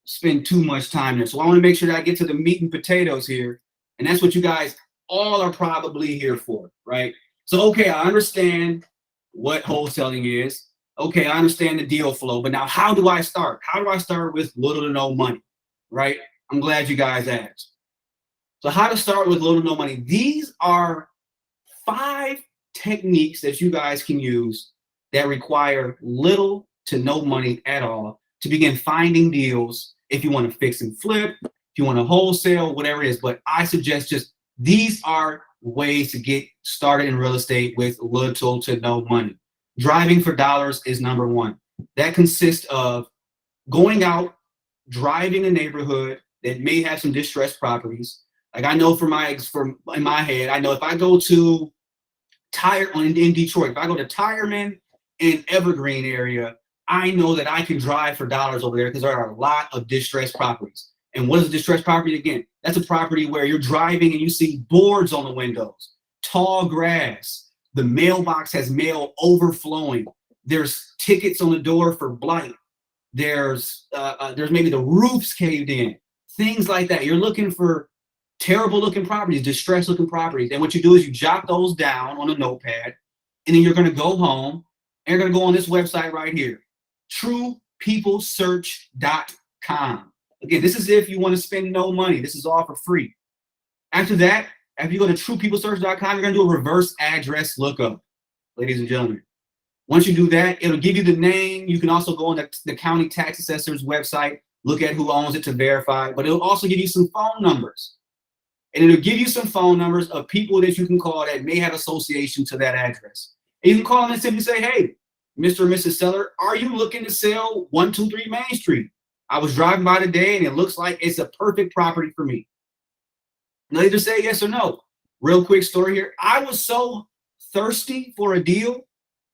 spend too much time there. So I want to make sure that I get to the meat and potatoes here. And that's what you guys all are probably here for, right? So, okay, I understand what wholesaling is. Okay, I understand the deal flow. But now how do I start? How do I start with little to no money, right? I'm glad you guys asked. So how to start with little to no money. These are 5 techniques that you guys can use that require little to no money at all to begin finding deals if you want to fix and flip, if you want to wholesale, whatever it is. But I suggest just these are ways to get started in real estate with little to no money. Driving for dollars is number 1. That consists of going out, driving a neighborhood that may have some distressed properties. Like I know in my head, I know if I go to in Detroit, if I go to Tireman and Evergreen area, I know that I can drive for dollars over there because there are a lot of distressed properties. And what is a distressed property? Again, that's a property where you're driving and you see boards on the windows, tall grass, the mailbox has mail overflowing. There's tickets on the door for blight. There's maybe the roof's caved in, things like that. You're looking for terrible looking properties, distressed looking properties. And what you do is you jot those down on a notepad, and then you're going to go home and you're going to go on this website right here, truepeoplesearch.com. Again, this is if you want to spend no money. This is all for free. After that, after you go to truepeoplesearch.com, you're going to do a reverse address lookup, ladies and gentlemen. Once you do that, it'll give you the name. You can also go on the county tax assessor's website, look at who owns it to verify, but it'll also give you some phone numbers. And it'll give you some phone numbers of people that you can call that may have association to that address. And you can call them and simply say, hey, Mr. or Mrs. Seller, are you looking to sell 123 Main Street? I was driving by today and it looks like it's a perfect property for me. And they just say yes or no. Real quick story here. I was so thirsty for a deal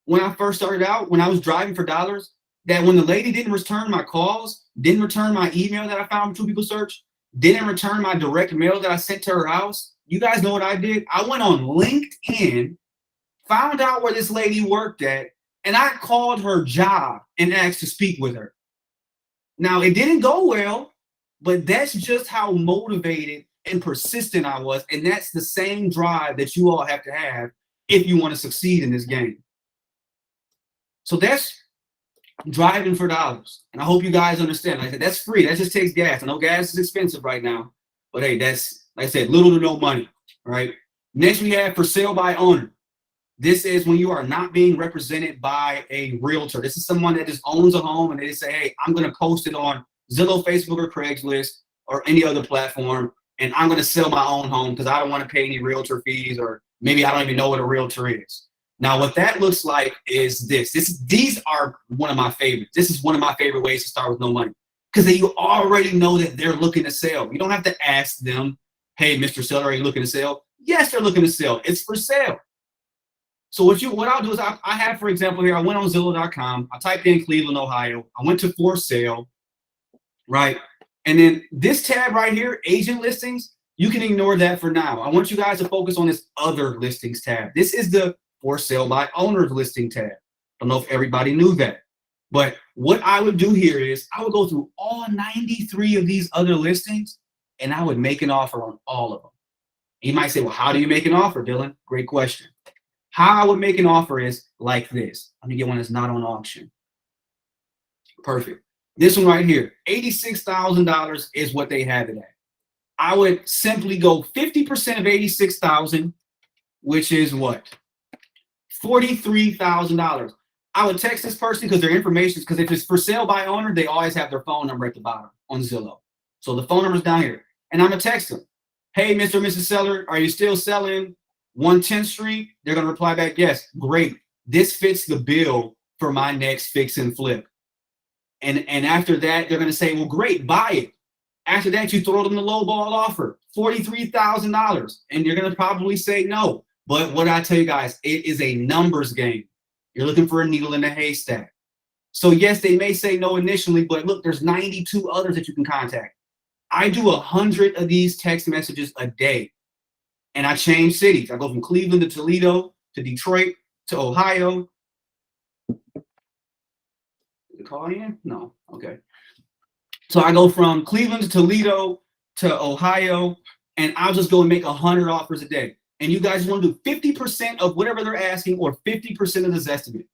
when I first started out, when I was driving for dollars, that when the lady didn't return my calls, didn't return my email that I found from True People Search, didn't return my direct mail that I sent to her house, you guys know what I did? I went on LinkedIn, found out where this lady worked at, and I called her job and asked to speak with her. Now, it didn't go well, but that's just how motivated and persistent I was. And that's the same drive that you all have to have if you want to succeed in this game. So that's driving for dollars. And I hope you guys understand. Like I said, that's free. That just takes gas. I know gas is expensive right now, but hey, that's, like I said, little to no money, right? Next, we have for sale by owner. This is when you are not being represented by a realtor. This is someone that just owns a home and they say, hey, I'm going to post it on Zillow, Facebook, or Craigslist or any other platform, and I'm going to sell my own home because I don't want to pay any realtor fees, or maybe I don't even know what a realtor is. Now, what that looks like is these are one of my favorites. This is one of my favorite ways to start with no money, because you already know that they're looking to sell. You don't have to ask them, hey, Mr. Seller, are you looking to sell? Yes, they're looking to sell. It's for sale. So what I'll do is I have, for example, here, I went on Zillow.com. I typed in Cleveland, Ohio. I went to for sale, right? And then this tab right here, agent listings, you can ignore that for now. I want you guys to focus on this other listings tab. This is the for sale by owners listing tab. I don't know if everybody knew that. But what I would do here is I would go through all 93 of these other listings and I would make an offer on all of them. You might say, well, how do you make an offer, Dylan? Great question. How I would make an offer is like this. Let me get one that's not on auction. Perfect. This one right here, $86,000 is what they have it at. I would simply go 50% of 86,000, which is what? $43,000. I would text this person because their information, because if it's for sale by owner, they always have their phone number at the bottom on Zillow. So the phone number's down here. And I'm going to text them. Hey, Mr. or Mrs. Seller, are you still selling 110th Street, they're going to reply back, yes, great. This fits the bill for my next fix and flip. And after that, they're going to say, well, great, buy it. After that, you throw them the low ball offer, $43,000. And you're going to probably say no. But what I tell you guys, it is a numbers game. You're looking for a needle in a haystack. So yes, they may say no initially, but look, there's 92 others that you can contact. I do 100 of these text messages a day. And I change cities. I go from Cleveland to Toledo to Detroit to Ohio. Did the call in? No. Okay. So I go from Cleveland to Toledo to Ohio, and I'll just go and make 100 offers a day. And you guys want to do 50% of whatever they're asking or 50% of this estimate.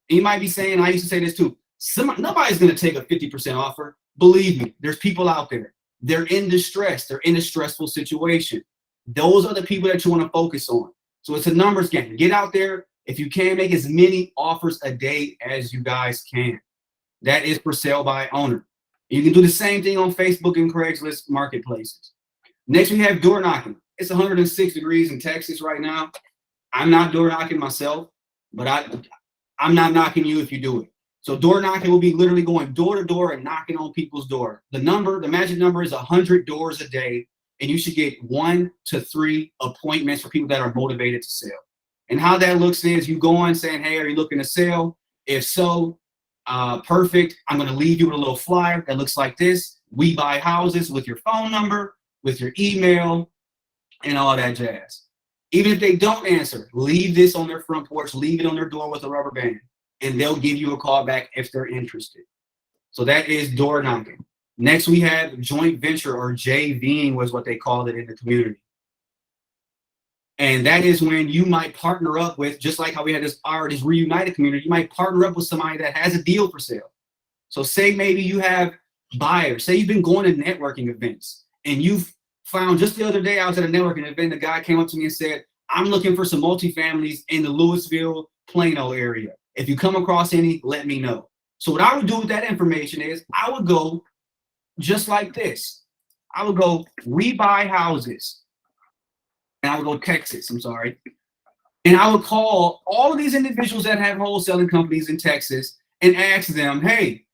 And you might be saying, I used to say this too, nobody's going to take a 50% offer. Believe me, there's people out there. They're in distress. They're in a stressful situation. Those are the people that you want to focus on. So it's a numbers game. Get out there. If you can, make as many offers a day as you guys can. That is for sale by owner. You can do the same thing on Facebook and Craigslist marketplaces. Next, we have door knocking. It's 106 degrees in Texas right now. I'm not door knocking myself, but I'm not knocking you if you do it. So door knocking will be literally going door to door and knocking on people's door. The magic number is 100 doors a day, and you should get 1 to 3 appointments for people that are motivated to sell. And how that looks is you go on saying, hey, are you looking to sell? If so, perfect. I'm going to leave you with a little flyer that looks like this. We buy houses, with your phone number, with your email, and all that jazz. Even if they don't answer, leave this on their front porch, leave it on their door with a rubber band, and they'll give you a call back if they're interested. So that is door knocking. Next, we have joint venture, or JVing was what they called it in the community. And that is when you might partner up with, just like how we had this reunited community, you might partner up with somebody that has a deal for sale. So say maybe you have buyers. Say you've been going to networking events, and you've found, just the other day I was at a networking event, the guy came up to me and said, I'm looking for some multifamilies in the Louisville, Plano area. If you come across any, let me know. So what I would do with that information is I would go just like this. I would go, we buy houses. And I would go Texas, and I would call all of these individuals that have wholesaling companies in Texas and ask them, hey,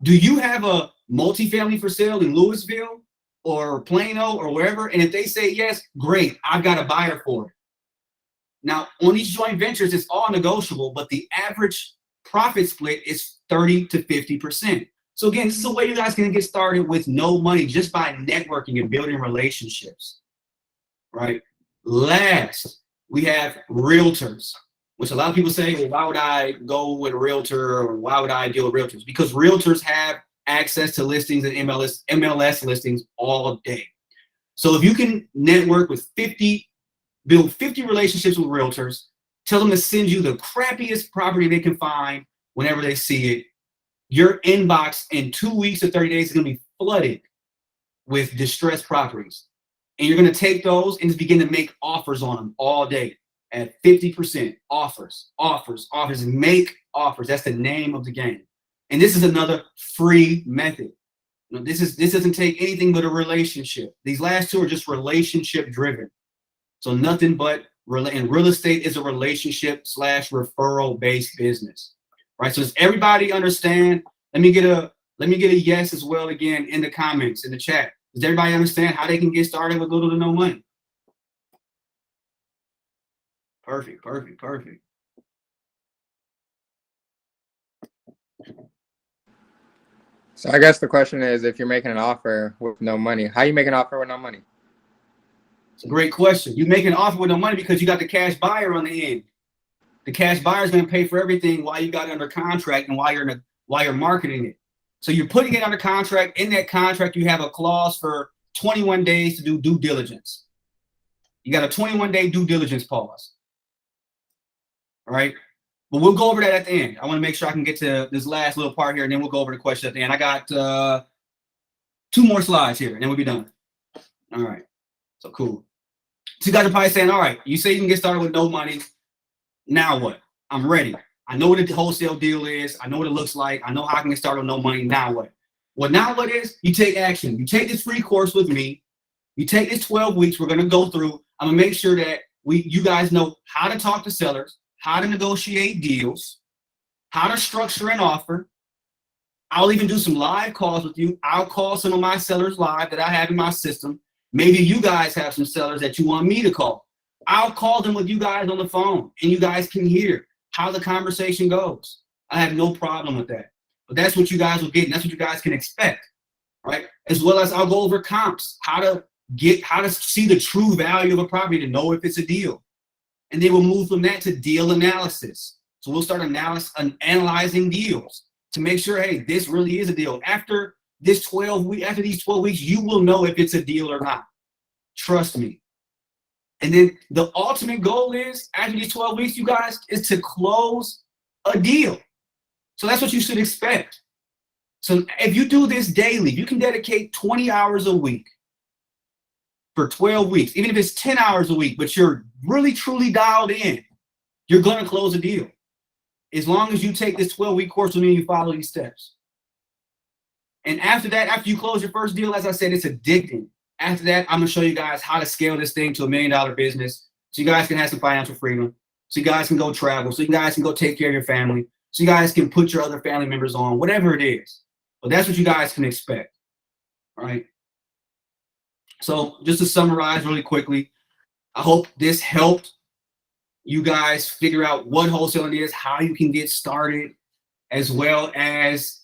do you have a multifamily for sale in Louisville or Plano or wherever? And if they say yes, great, I've got a buyer for it. Now, on these joint ventures, it's all negotiable, but the average profit split is 30 to 50%. So again, this is a way you guys can get started with no money, just by networking and building relationships. Right. Last, we have realtors, which a lot of people say, well, why would I go with a realtor, or why would I deal with realtors? Because realtors have access to listings and MLS listings all day. So if you can network with build 50 relationships with realtors, tell them to send you the crappiest property they can find whenever they see it, your inbox in 2 weeks or 30 days is going to be flooded with distressed properties. And you're going to take those and just begin to make offers on them all day at 50%. Offers, make offers. That's the name of the game. And this is another free method. This doesn't take anything but a relationship. These last two are just relationship driven. So nothing but, and real estate is a relationship / referral based business, right? So does everybody understand? Let me get a yes as well again in the comments, in the chat. Does everybody understand how they can get started with little to no money? Perfect. So I guess the question is, if you're making an offer with no money, how you make an offer with no money? It's a great question. You make an offer with no money because you got the cash buyer on the end. The cash buyer is going to pay for everything while you got it under contract and while you're marketing it. So you're putting it under contract. In that contract, you have a clause for 21 days to do due diligence. You got a 21-day due diligence pause. All right. But we'll go over that at the end. I want to make sure I can get to this last little part here, and then we'll go over the question at the end. I got 2 more slides here, and then we'll be done. All right. So cool. So you guys are probably saying, all right, you say you can get started with no money. Now what? I'm ready. I know what the wholesale deal is. I know what it looks like. I know how I can get started with no money. Now what? Well, now what is? You take action. You take this free course with me. You take this 12 weeks. We're going to go through. I'm going to make sure that you guys know how to talk to sellers, how to negotiate deals, how to structure an offer. I'll even do some live calls with you. I'll call some of my sellers live that I have in my system. Maybe you guys have some sellers that you want me to call. I'll call them with you guys on the phone, and you guys can hear how the conversation goes. I have no problem with that. But that's what you guys will get, and that's what you guys can expect, right? As well as I'll go over comps, how to see the true value of a property to know if it's a deal. And then we'll move from that to deal analysis. So we'll start analyzing deals to make sure, hey, this really is a deal. After these 12 weeks, you will know if it's a deal or not. Trust me. And then the ultimate goal is, after these 12 weeks, you guys, is to close a deal. So that's what you should expect. So if you do this daily, you can dedicate 20 hours a week for 12 weeks, even if it's 10 hours a week, but you're really, truly dialed in, you're going to close a deal. As long as you take this 12-week course with me and you follow these steps. And after that, after you close your first deal, as I said, it's addicting. After that, I'm going to show you guys how to scale this thing to $1 million business so you guys can have some financial freedom, so you guys can go travel, so you guys can go take care of your family, so you guys can put your other family members on, whatever it is. But that's what you guys can expect, all right? So just to summarize really quickly, I hope this helped you guys figure out what wholesaling is, how you can get started, as well as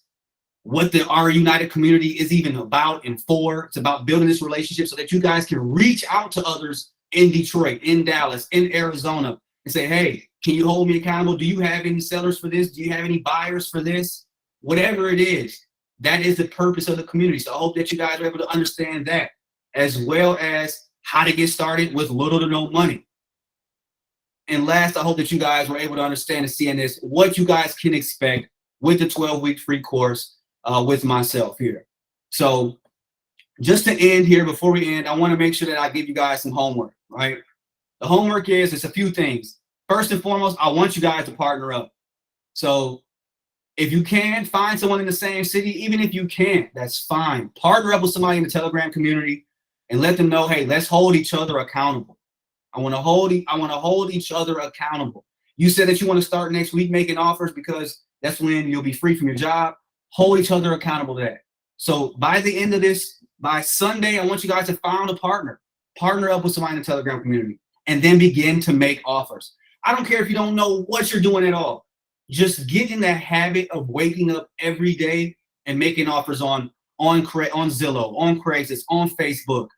what the Our United community is even about and for. It's about building this relationship so that you guys can reach out to others in Detroit, in Dallas, in Arizona, and say, hey, can you hold me accountable? Do you have any sellers for this? Do you have any buyers for this? Whatever it is, that is the purpose of the community. So I hope that you guys are able to understand that, as well as how to get started with little to no money. And last, I hope that you guys were able to understand and see in this what you guys can expect with the 12-week free course with myself here. So just to end here, before we end, I want to make sure that I give you guys some homework, right? The homework is, it's a few things. First and foremost, I want you guys to partner up. So if you can, find someone in the same city. Even if you can't, that's fine. Partner up with somebody in the Telegram community and let them know, hey, let's hold each other accountable. I want to hold each other accountable. You said that you want to start next week making offers because that's when you'll be free from your job. Hold each other accountable to that. So by the end of this, by Sunday, I want you guys to find a partner. Partner up with somebody in the Telegram community and then begin to make offers. I don't care if you don't know what you're doing at all. Just get in the habit of waking up every day and making offers on Zillow, on Craigslist, on Facebook,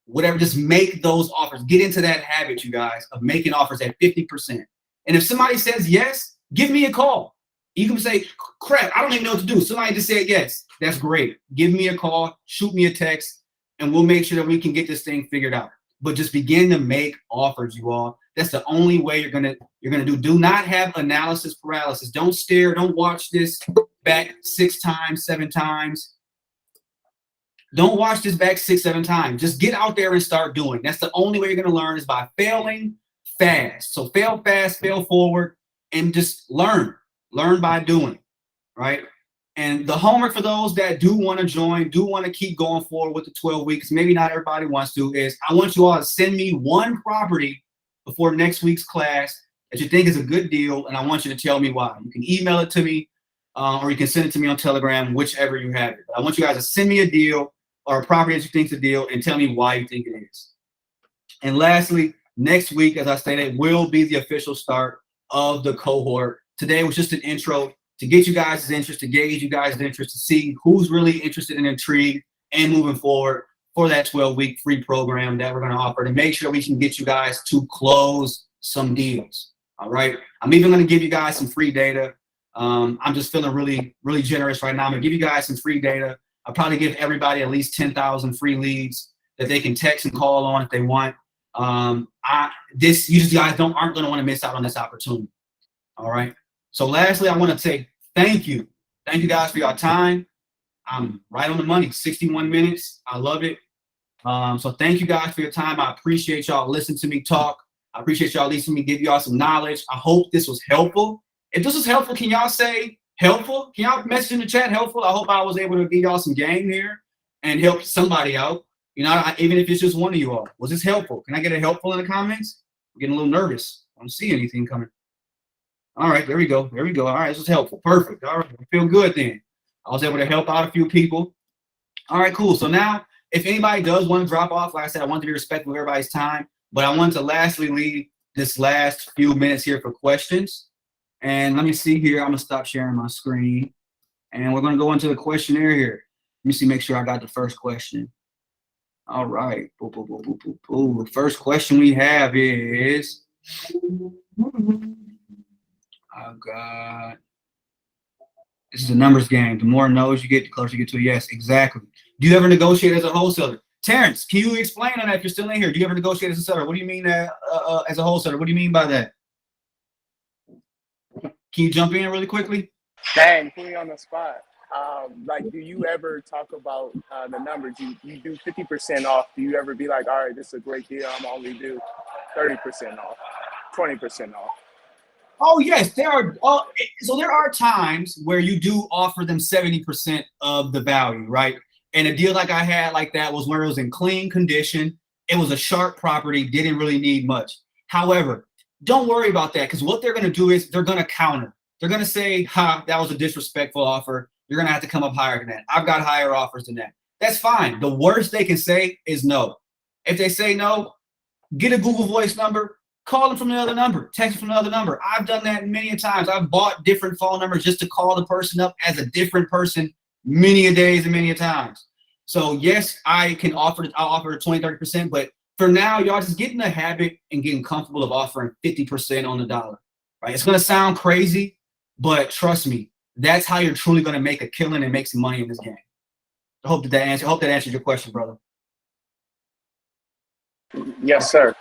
whatever. Just make those offers. Get into that habit, you guys, of making offers at 50%. And if somebody says yes, give me a call. You can say, crap, I don't even know what to do. Somebody just said yes. That's great. Give me a call, shoot me a text, and we'll make sure that we can get this thing figured out. But just begin to make offers, you all. That's the only way you're gonna do. Do not have analysis paralysis. Don't stare. Don't watch this back 6 times, 7 times. Don't watch this back 6, 7 times. Just get out there and start doing. That's the only way you're gonna learn, is by failing fast. So fail fast, fail forward, and just learn. Learn by doing, right? And the homework for those that do want to join, do want to keep going forward with the 12 weeks, maybe not everybody wants to, is I want you all to send me one property before next week's class that you think is a good deal, and I want you to tell me why. You can email it to me, or you can send it to me on Telegram, whichever you have it. But I want you guys to send me a deal or a property that you think is a deal and tell me why you think it is. And lastly, next week, as I stated, will be the official start of the cohort. Today was just an intro to get you guys' interest, to gauge you guys' interest, to see who's really interested and intrigued and moving forward for that 12-week free program that we're going to offer, to make sure we can get you guys to close some deals. All right. I'm even going to give you guys some free data. I'm just feeling really, really generous right now. I'm going to give you guys some free data. I'll probably give everybody at least 10,000 free leads that they can text and call on if they want. You guys aren't going to want to miss out on this opportunity. All right. So lastly, I want to say thank you. Thank you guys for your time. I'm right on the money, 61 minutes. I love it. So thank you guys for your time. I appreciate y'all listening to me talk. I appreciate y'all listening to me give y'all some knowledge. I hope this was helpful. If this was helpful, can y'all say helpful? Can y'all message in the chat helpful? I hope I was able to give y'all some game here and help somebody out. You know, even if it's just one of you all. Was this helpful? Can I get a helpful in the comments? I'm getting a little nervous. I don't see anything coming. All right, there we go. There we go. All right, this is helpful. Perfect. All right, I feel good then. I was able to help out a few people. All right, cool. So now, if anybody does want to drop off, like I said, I want to be respectful of everybody's time, but I want to lastly leave this last few minutes here for questions. And let me see here. I'm going to stop sharing my screen. And we're going to go into the questionnaire here. Let me see, make sure I got the first question. All right. Boop, boop, boop, boop, boop, boop. The first question we have is, I've got, this is a numbers game. The more no's you get, the closer you get to a yes. Exactly. Do you ever negotiate as a wholesaler? Terrence, can you explain on that if you're still in here? Do you ever negotiate as a seller? What do you mean as a wholesaler? What do you mean by that? Can you jump in really quickly? Dang, put me on the spot. Like, do you ever talk about the numbers? You do 50% off. Do you ever be like, all right, this is a great deal. I'm only do 30% off, 20% off? Oh, yes, there are. So there are times where you do offer them 70% of the value, right? And a deal like I had like that was where it was in clean condition. It was a sharp property, didn't really need much. However, don't worry about that, because what they're going to do is they're going to counter. They're going to say, ha, that was a disrespectful offer. You're going to have to come up higher than that. I've got higher offers than that. That's fine. The worst they can say is no. If they say no, get a Google Voice number, call them from another number, text them from another number. I've done that many times. I've bought different phone numbers just to call the person up as a different person many a days and many a times. So yes, I'll offer 20, 30%, but for now, y'all just get in the habit and getting comfortable of offering 50% on the dollar, right? It's going to sound crazy, but trust me, that's how you're truly going to make a killing and make some money in this game. I hope that answers your question, brother. Yes, sir.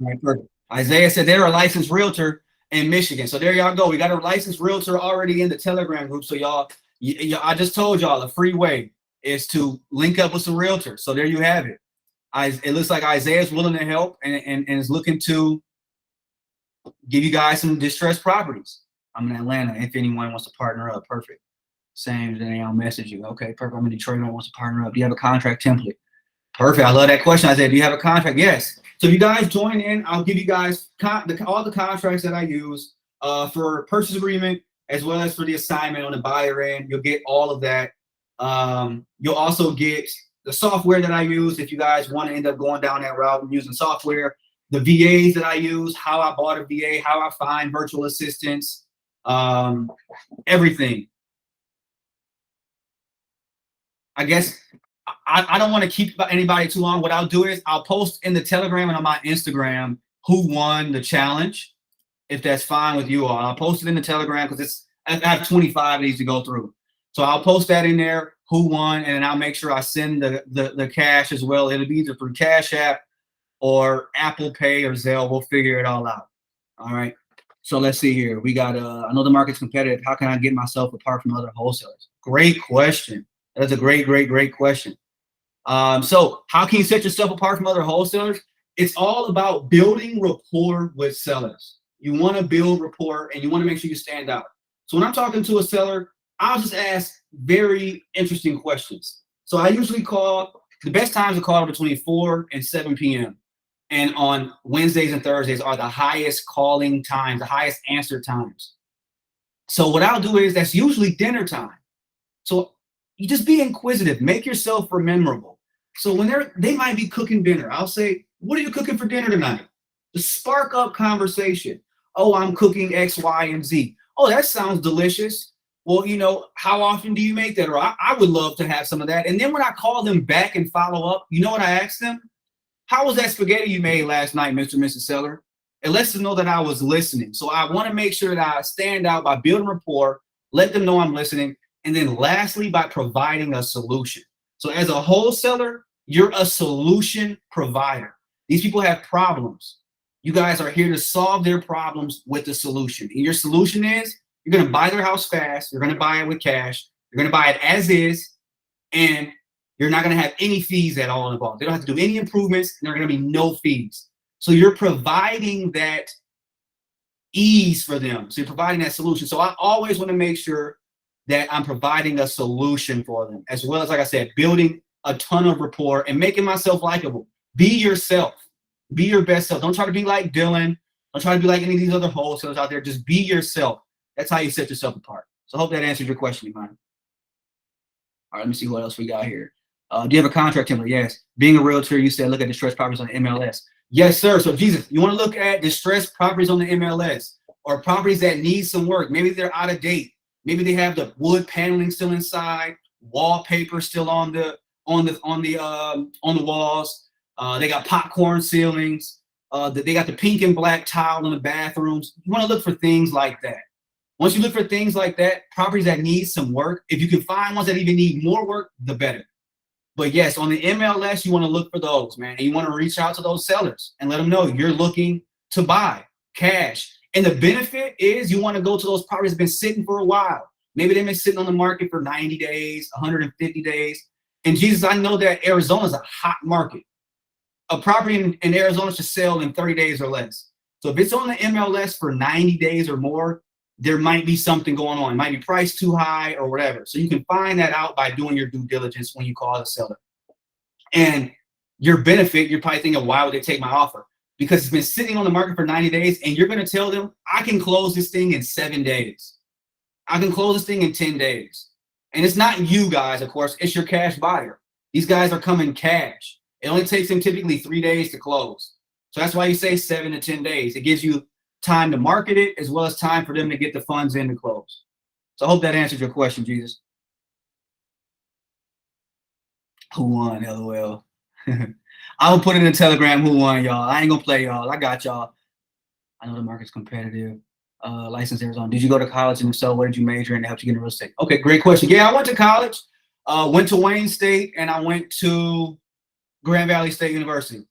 All right, perfect. Isaiah said they're a licensed realtor in Michigan. So there y'all go. We got a licensed realtor already in the Telegram group. So y'all, I just told y'all the free way is to link up with some realtors. So there you have it. It looks like Isaiah's willing to help and is looking to give you guys some distressed properties. I'm in Atlanta. If anyone wants to partner up, perfect. Same thing, I'll message you. Okay, perfect. I'm in Detroit. Anyone wants to partner up? Do you have a contract template? Perfect. I love that question. Isaiah, do you have a contract? Yes. So if you guys join in, I'll give you guys all the contracts that I use for purchase agreement as well as for the assignment on the buyer end. You'll get all of that. You'll also get the software that I use if you guys want to end up going down that route and using software, the VAs that I use, how I bought a VA, how I find virtual assistants, everything. I guess I don't want to keep anybody too long. What I'll do is I'll post in the Telegram and on my Instagram who won the challenge, if that's fine with you all. I'll post it in the Telegram because I have 25 of these to go through. So I'll post that in there, who won, and then I'll make sure I send the cash as well. It'll be either through Cash App or Apple Pay or Zelle. We'll figure it all out. All right. So let's see here. We got, I know the market's competitive. How can I get myself apart from other wholesalers? Great question. That's a great question. So how can you set yourself apart from other wholesalers? It's all about building rapport with sellers. You want to build rapport and you want to make sure you stand out. So when I'm talking to a seller, I'll just ask very interesting questions. So I usually call, the best times to call between 4 and 7 p.m. And on Wednesdays and Thursdays are the highest calling times, the highest answer times. So what I'll do is that's usually dinner time. So you just be inquisitive, make yourself memorable. So when they might be cooking dinner, I'll say, what are you cooking for dinner tonight? To spark up conversation. Oh, I'm cooking X, Y, and Z. Oh, that sounds delicious. Well, how often do you make that? Or I would love to have some of that. And then when I call them back and follow up, you know what I ask them? How was that spaghetti you made last night, Mr. and Mrs. Seller? It lets them know that I was listening. So I want to make sure that I stand out by building rapport, let them know I'm listening. And then lastly, by providing a solution. So as a wholesaler, you're a solution provider. These people have problems. You guys are here to solve their problems with the solution. And your solution is you're going to buy their house fast. You're going to buy it with cash. You're going to buy it as is. And you're not going to have any fees at all involved. They don't have to do any improvements. And there are going to be no fees. So you're providing that ease for them. So you're providing that solution. So I always want to make sure that I'm providing a solution for them, as well as, like I said, building a ton of rapport and making myself likable. Be yourself. Be your best self. Don't try to be like Dylan. Don't try to be like any of these other wholesalers out there. Just be yourself. That's how you set yourself apart. So I hope that answers your question, Iman. All right, let me see what else we got here. Do you have a contract template? Yes. Being a realtor, you said look at distressed properties on the MLS. Yes, sir. So Jesus, you want to look at distressed properties on the MLS or properties that need some work. Maybe they're out of date. Maybe they have the wood paneling still inside, wallpaper still on the walls. They got popcorn ceilings. They got the pink and black tile in the bathrooms. You want to look for things like that. Once you look for things like that, properties that need some work, if you can find ones that even need more work, the better. But yes, on the MLS, you want to look for those, man. And you want to reach out to those sellers and let them know you're looking to buy cash. And the benefit is you want to go to those properties that have been sitting for a while. Maybe they've been sitting on the market for 90 days, 150 days. And Jesus, I know that Arizona is a hot market. A property in Arizona should sell in 30 days or less. So if it's on the MLS for 90 days or more, there might be something going on. It might be priced too high or whatever. So you can find that out by doing your due diligence when you call the seller. And your benefit, you're probably thinking, why would they take my offer? Because it's been sitting on the market for 90 days and you're going to tell them, I can close this thing in 7 days. I can close this thing in 10 days. And it's not you guys, of course, it's your cash buyer. These guys are coming cash. It only takes them typically 3 days to close. So that's why you say 7 to 10 days. It gives you time to market it as well as time for them to get the funds in to close. So I hope that answers your question, Jesus. Who won, LOL? I'll put it in Telegram who won, y'all. I ain't gonna play y'all. I got y'all. I know the market's competitive. Licensed Arizona. Did you go to college, and if so, what did you major in to help you get into real estate? Okay, great question. Yeah, I went to college. Went to Wayne State, and I went to Grand Valley State University.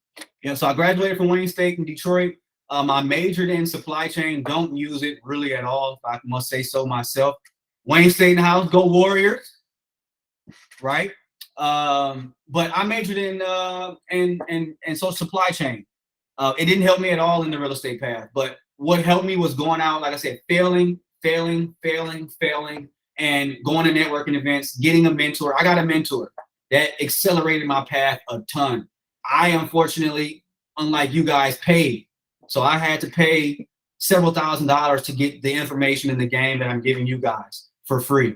Yeah, so I graduated from Wayne State in Detroit. I majored in supply chain. Don't use it really at all, if I must say so myself. Wayne State in the house. Go Warriors, right? But I majored in social supply chain. It didn't help me at all in the real estate path. But what helped me was going out, like I said, failing, and going to networking events, getting a mentor. I got a mentor that accelerated my path a ton. I, unfortunately, unlike you guys, paid. So I had to pay several $1,000s to get the information in the game that I'm giving you guys for free.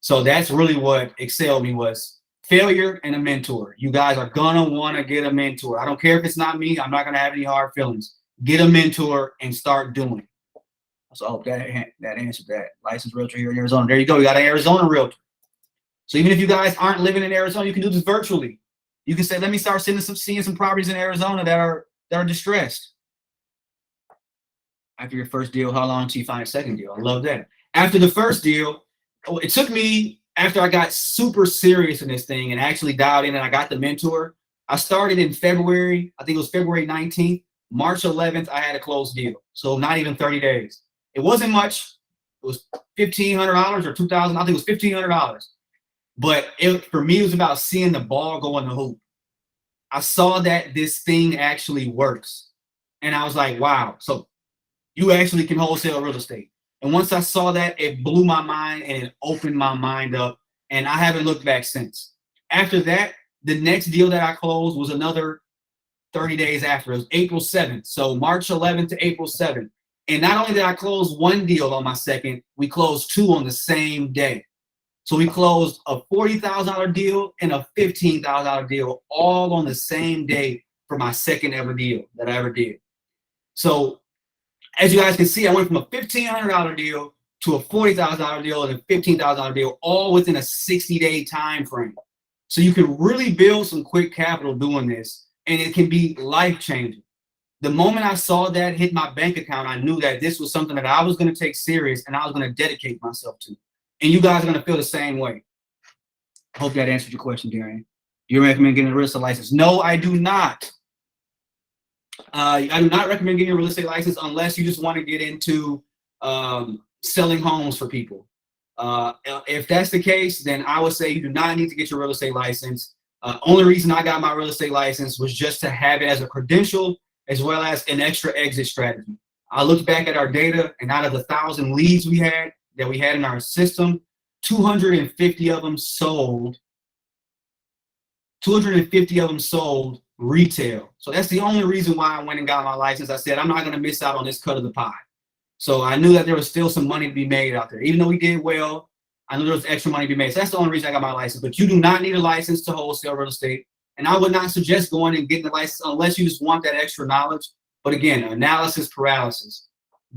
So that's really what excelled me was failure and a mentor. You guys are gonna want to get a mentor. I don't care if it's not me. I'm not gonna have any hard feelings. Get a mentor and start doing. So I hope that answered that. Licensed realtor here in Arizona. There you go. You got an Arizona realtor. So even if you guys aren't living in Arizona, you can do this virtually. You can say, let me start seeing some properties in Arizona that are distressed. After your first deal, how long until you find a second deal? I love that. After the first deal, it took me, after I got super serious in this thing and actually dialed in and I got the mentor, I started in February. I think it was February 19th. March 11th, I had a closed deal. So not even 30 days. It wasn't much. It was $1,500 or $2,000. I think it was $1,500. But for me, it was about seeing the ball go in the hoop. I saw that this thing actually works. And I was like, wow. So you actually can wholesale real estate. And once I saw that, it blew my mind and it opened my mind up. And I haven't looked back since. After that, the next deal that I closed was another 30 days after. It was April 7th. So March 11th to April 7th. And not only did I close one deal on my second, we closed two on the same day. So we closed a $40,000 deal and a $15,000 deal all on the same day for my second ever deal that I ever did. So as you guys can see, I went from a $1,500 deal to a $40,000 deal and a $15,000 deal, all within a 60-day time frame. So you can really build some quick capital doing this, and it can be life-changing. The moment I saw that hit my bank account, I knew that this was something that I was going to take serious and I was going to dedicate myself to. And you guys are going to feel the same way. Hope that answered your question, Darian. Do you recommend getting a real estate license? No, I do not. I do not recommend getting a real estate license unless you just want to get into selling homes for people. If that's the case, then I would say you do not need to get your real estate license. Only reason I got my real estate license was just to have it as a credential as well as an extra exit strategy. I looked back at our data, and out of the 1,000 leads we had in our system, 250 of them sold. 250 of them sold retail. So that's the only reason why I went and got my license. I said, I'm not going to miss out on this cut of the pie. So I knew that there was still some money to be made out there. Even though we did well, I knew there was extra money to be made. So that's the only reason I got my license. But you do not need a license to wholesale real estate. And I would not suggest going and getting a license unless you just want that extra knowledge. But again, analysis paralysis.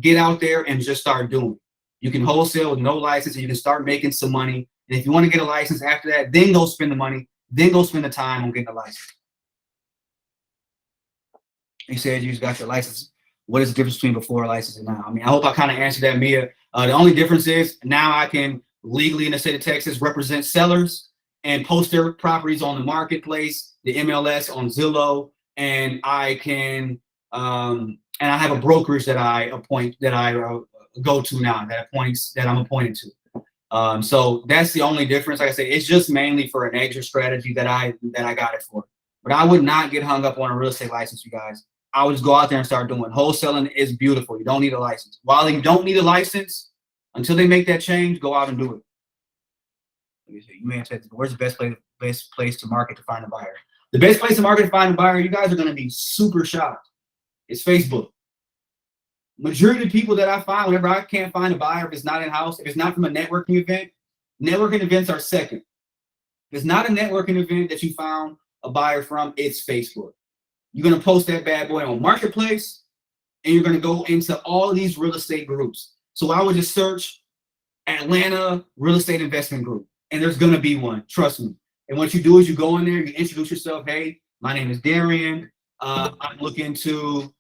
Get out there and just start doing it. You can wholesale with no license and you can start making some money. And if you want to get a license after that, then go spend the money. Then go spend the time on getting a license. You said you just got your license. What is the difference between before a license and now? I mean, I hope I kind of answered that, Mia. The only difference is now I can legally in the state of Texas represent sellers and post their properties on the marketplace, the MLS, on Zillow, and I can and I have a brokerage that I appoint, that I go to now, that I'm appointed to. So that's the only difference. Like I said, it's just mainly for an exit strategy that I got it for. But I would not get hung up on a real estate license, you guys. I would just go out there and start doing it. Wholesaling is beautiful. You don't need a license. While you don't need a license, until they make that change, go out and do it. You may have said, where's the best place to market to find a buyer? The best place to market to find a buyer, you guys are going to be super shocked. It's Facebook. Majority of the people that I find, whenever I can't find a buyer, if it's not in-house, if it's not from a networking events are second. If it's not a networking event that you found a buyer from, it's Facebook. You're going to post that bad boy on Marketplace, and you're going to go into all of these real estate groups. So I would just search Atlanta Real Estate Investment Group, and there's going to be one. Trust me. And what you do is you go in there, you introduce yourself. Hey, my name is Darian. I'm looking to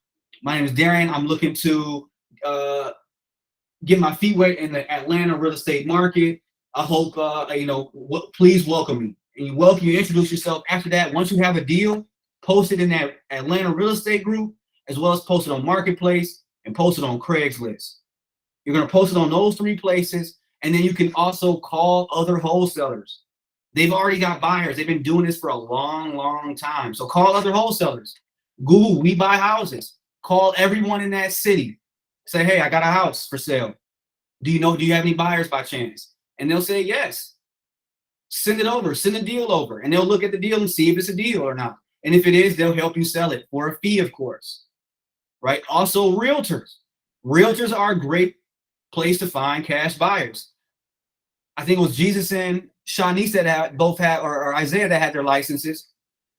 get my feet wet in the Atlanta real estate market. I hope, please welcome me. And you introduce yourself. After that, once you have a deal, post it in that Atlanta real estate group, as well as post it on Marketplace and post it on Craigslist. You're going to post it on those 3 places. And then you can also call other wholesalers. They've already got buyers. They've been doing this for a long, long time. So call other wholesalers. Google, we buy houses. Call everyone in that city. Say, hey, I got a house for sale. Do you have any buyers by chance? And they'll say yes. Send it over. Send a deal over. And they'll look at the deal and see if it's a deal or not. And if it is, they'll help you sell it for a fee, of course. Right? Also, realtors. Realtors are a great place to find cash buyers. I think it was Jesus and Shanice that or Isaiah that had their licenses.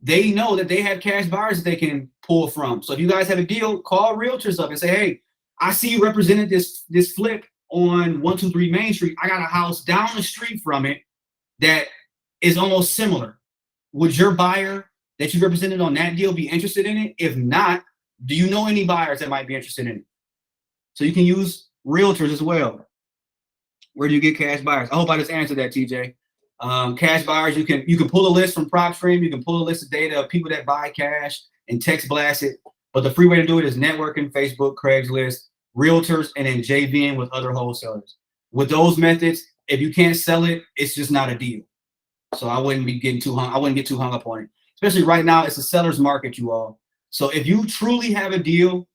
They know that they have cash buyers that they can pull from. So if you guys have a deal, call realtors up and say, hey, I see you represented this flip on 123 Main Street. I got a house down the street from it that is almost similar. Would your buyer that you represented on that deal be interested in it? If not, do you know any buyers that might be interested in it? So you can use realtors as well. Where do you get cash buyers? I hope I just answered that, TJ. Cash buyers, you can pull a list from PropStream. You can pull a list of data of people that buy cash and text blast it. But the free way to do it is networking, Facebook, Craigslist, realtors, and then JVing with other wholesalers. With those methods, if you can't sell it, it's just not a deal. So I wouldn't get too hung up on it. Especially right now, it's a seller's market, you all. So if you truly have a deal,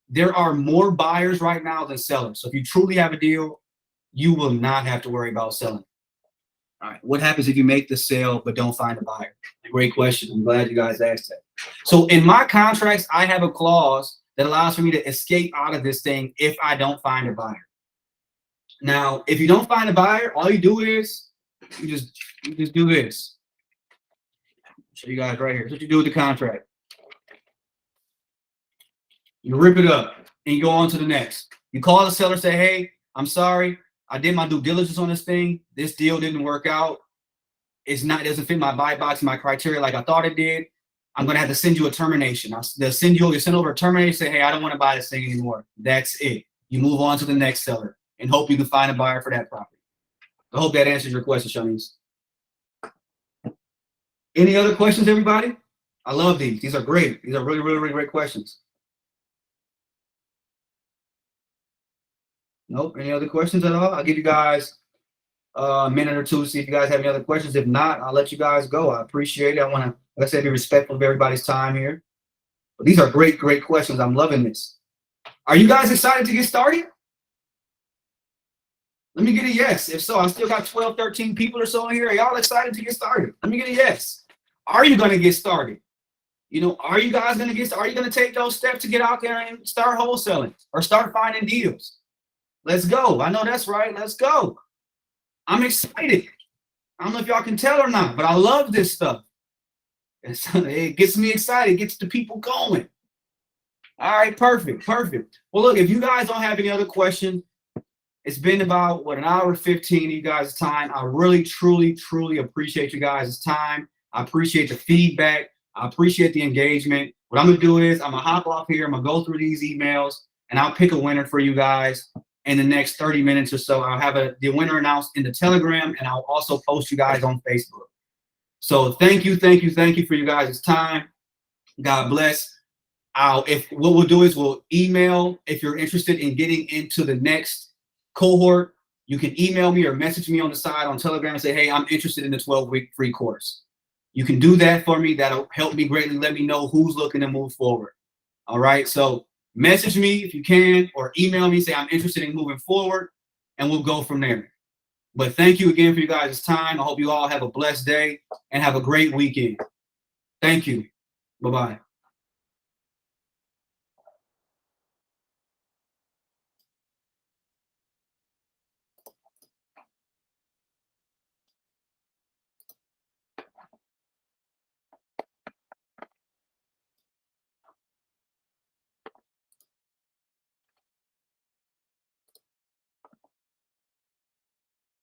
there are more buyers right now than sellers. So if you truly have a deal, you will not have to worry about selling. All right. What happens if you make the sale but don't find a buyer? Great question. I'm glad you guys asked that. So in my contracts, I have a clause that allows for me to escape out of this thing if I don't find a buyer. Now, if you don't find a buyer, all you do is you just do this. I'll show you guys right here. That's what you do with the contract. You rip it up and you go on to the next. You call the seller, say, hey, I'm sorry. I did my due diligence on this thing. This deal didn't work out. It doesn't fit my buy box, my criteria like I thought it did. I'm going to have to send you a termination. They'll send over a termination, say, hey, I don't want to buy this thing anymore. That's it. You move on to the next seller and hope you can find a buyer for that property. I hope that answers your question, Shanice. Any other questions, everybody? I love these. These are great. These are really, really, really great questions. Nope. Any other questions at all? I'll give you guys a minute or two to see if you guys have any other questions. If not, I'll let you guys go. I appreciate it. I want to, like I said, be respectful of everybody's time here. But these are great, great questions. I'm loving this. Are you guys excited to get started? Let me get a yes. If so, I still got 12, 13 people or so in here. Are y'all excited to get started? Let me get a yes. Are you going to get started? You know, are you going to take those steps to get out there and start wholesaling or start finding deals? Let's go. I know that's right. Let's go. I'm excited. I don't know if y'all can tell or not, but I love this stuff. It gets me excited. It gets the people going. All right, perfect. Well, look, if you guys don't have any other questions, it's been about, an hour 15 of you guys' time. I really, truly appreciate you guys' time. I appreciate the feedback. I appreciate the engagement. What I'm going to do is I'm going to hop off here. I'm going to go through these emails, and I'll pick a winner for you guys in the next 30 minutes or so. I'll have the winner announced in the Telegram, and I'll also post you guys on Facebook. So thank you for you guys' time. God bless. What we'll do is we'll email if you're interested in getting into the next cohort. You can email me or message me on the side on Telegram and say, hey, I'm interested in the 12-week free course. You can do that for me. That'll help me greatly. Let me know who's looking to move forward. All right. So message me if you can, or email me, say I'm interested in moving forward, and we'll go from there. But thank you again for you guys' time. I hope you all have a blessed day and have a great weekend. Thank you. Bye-bye.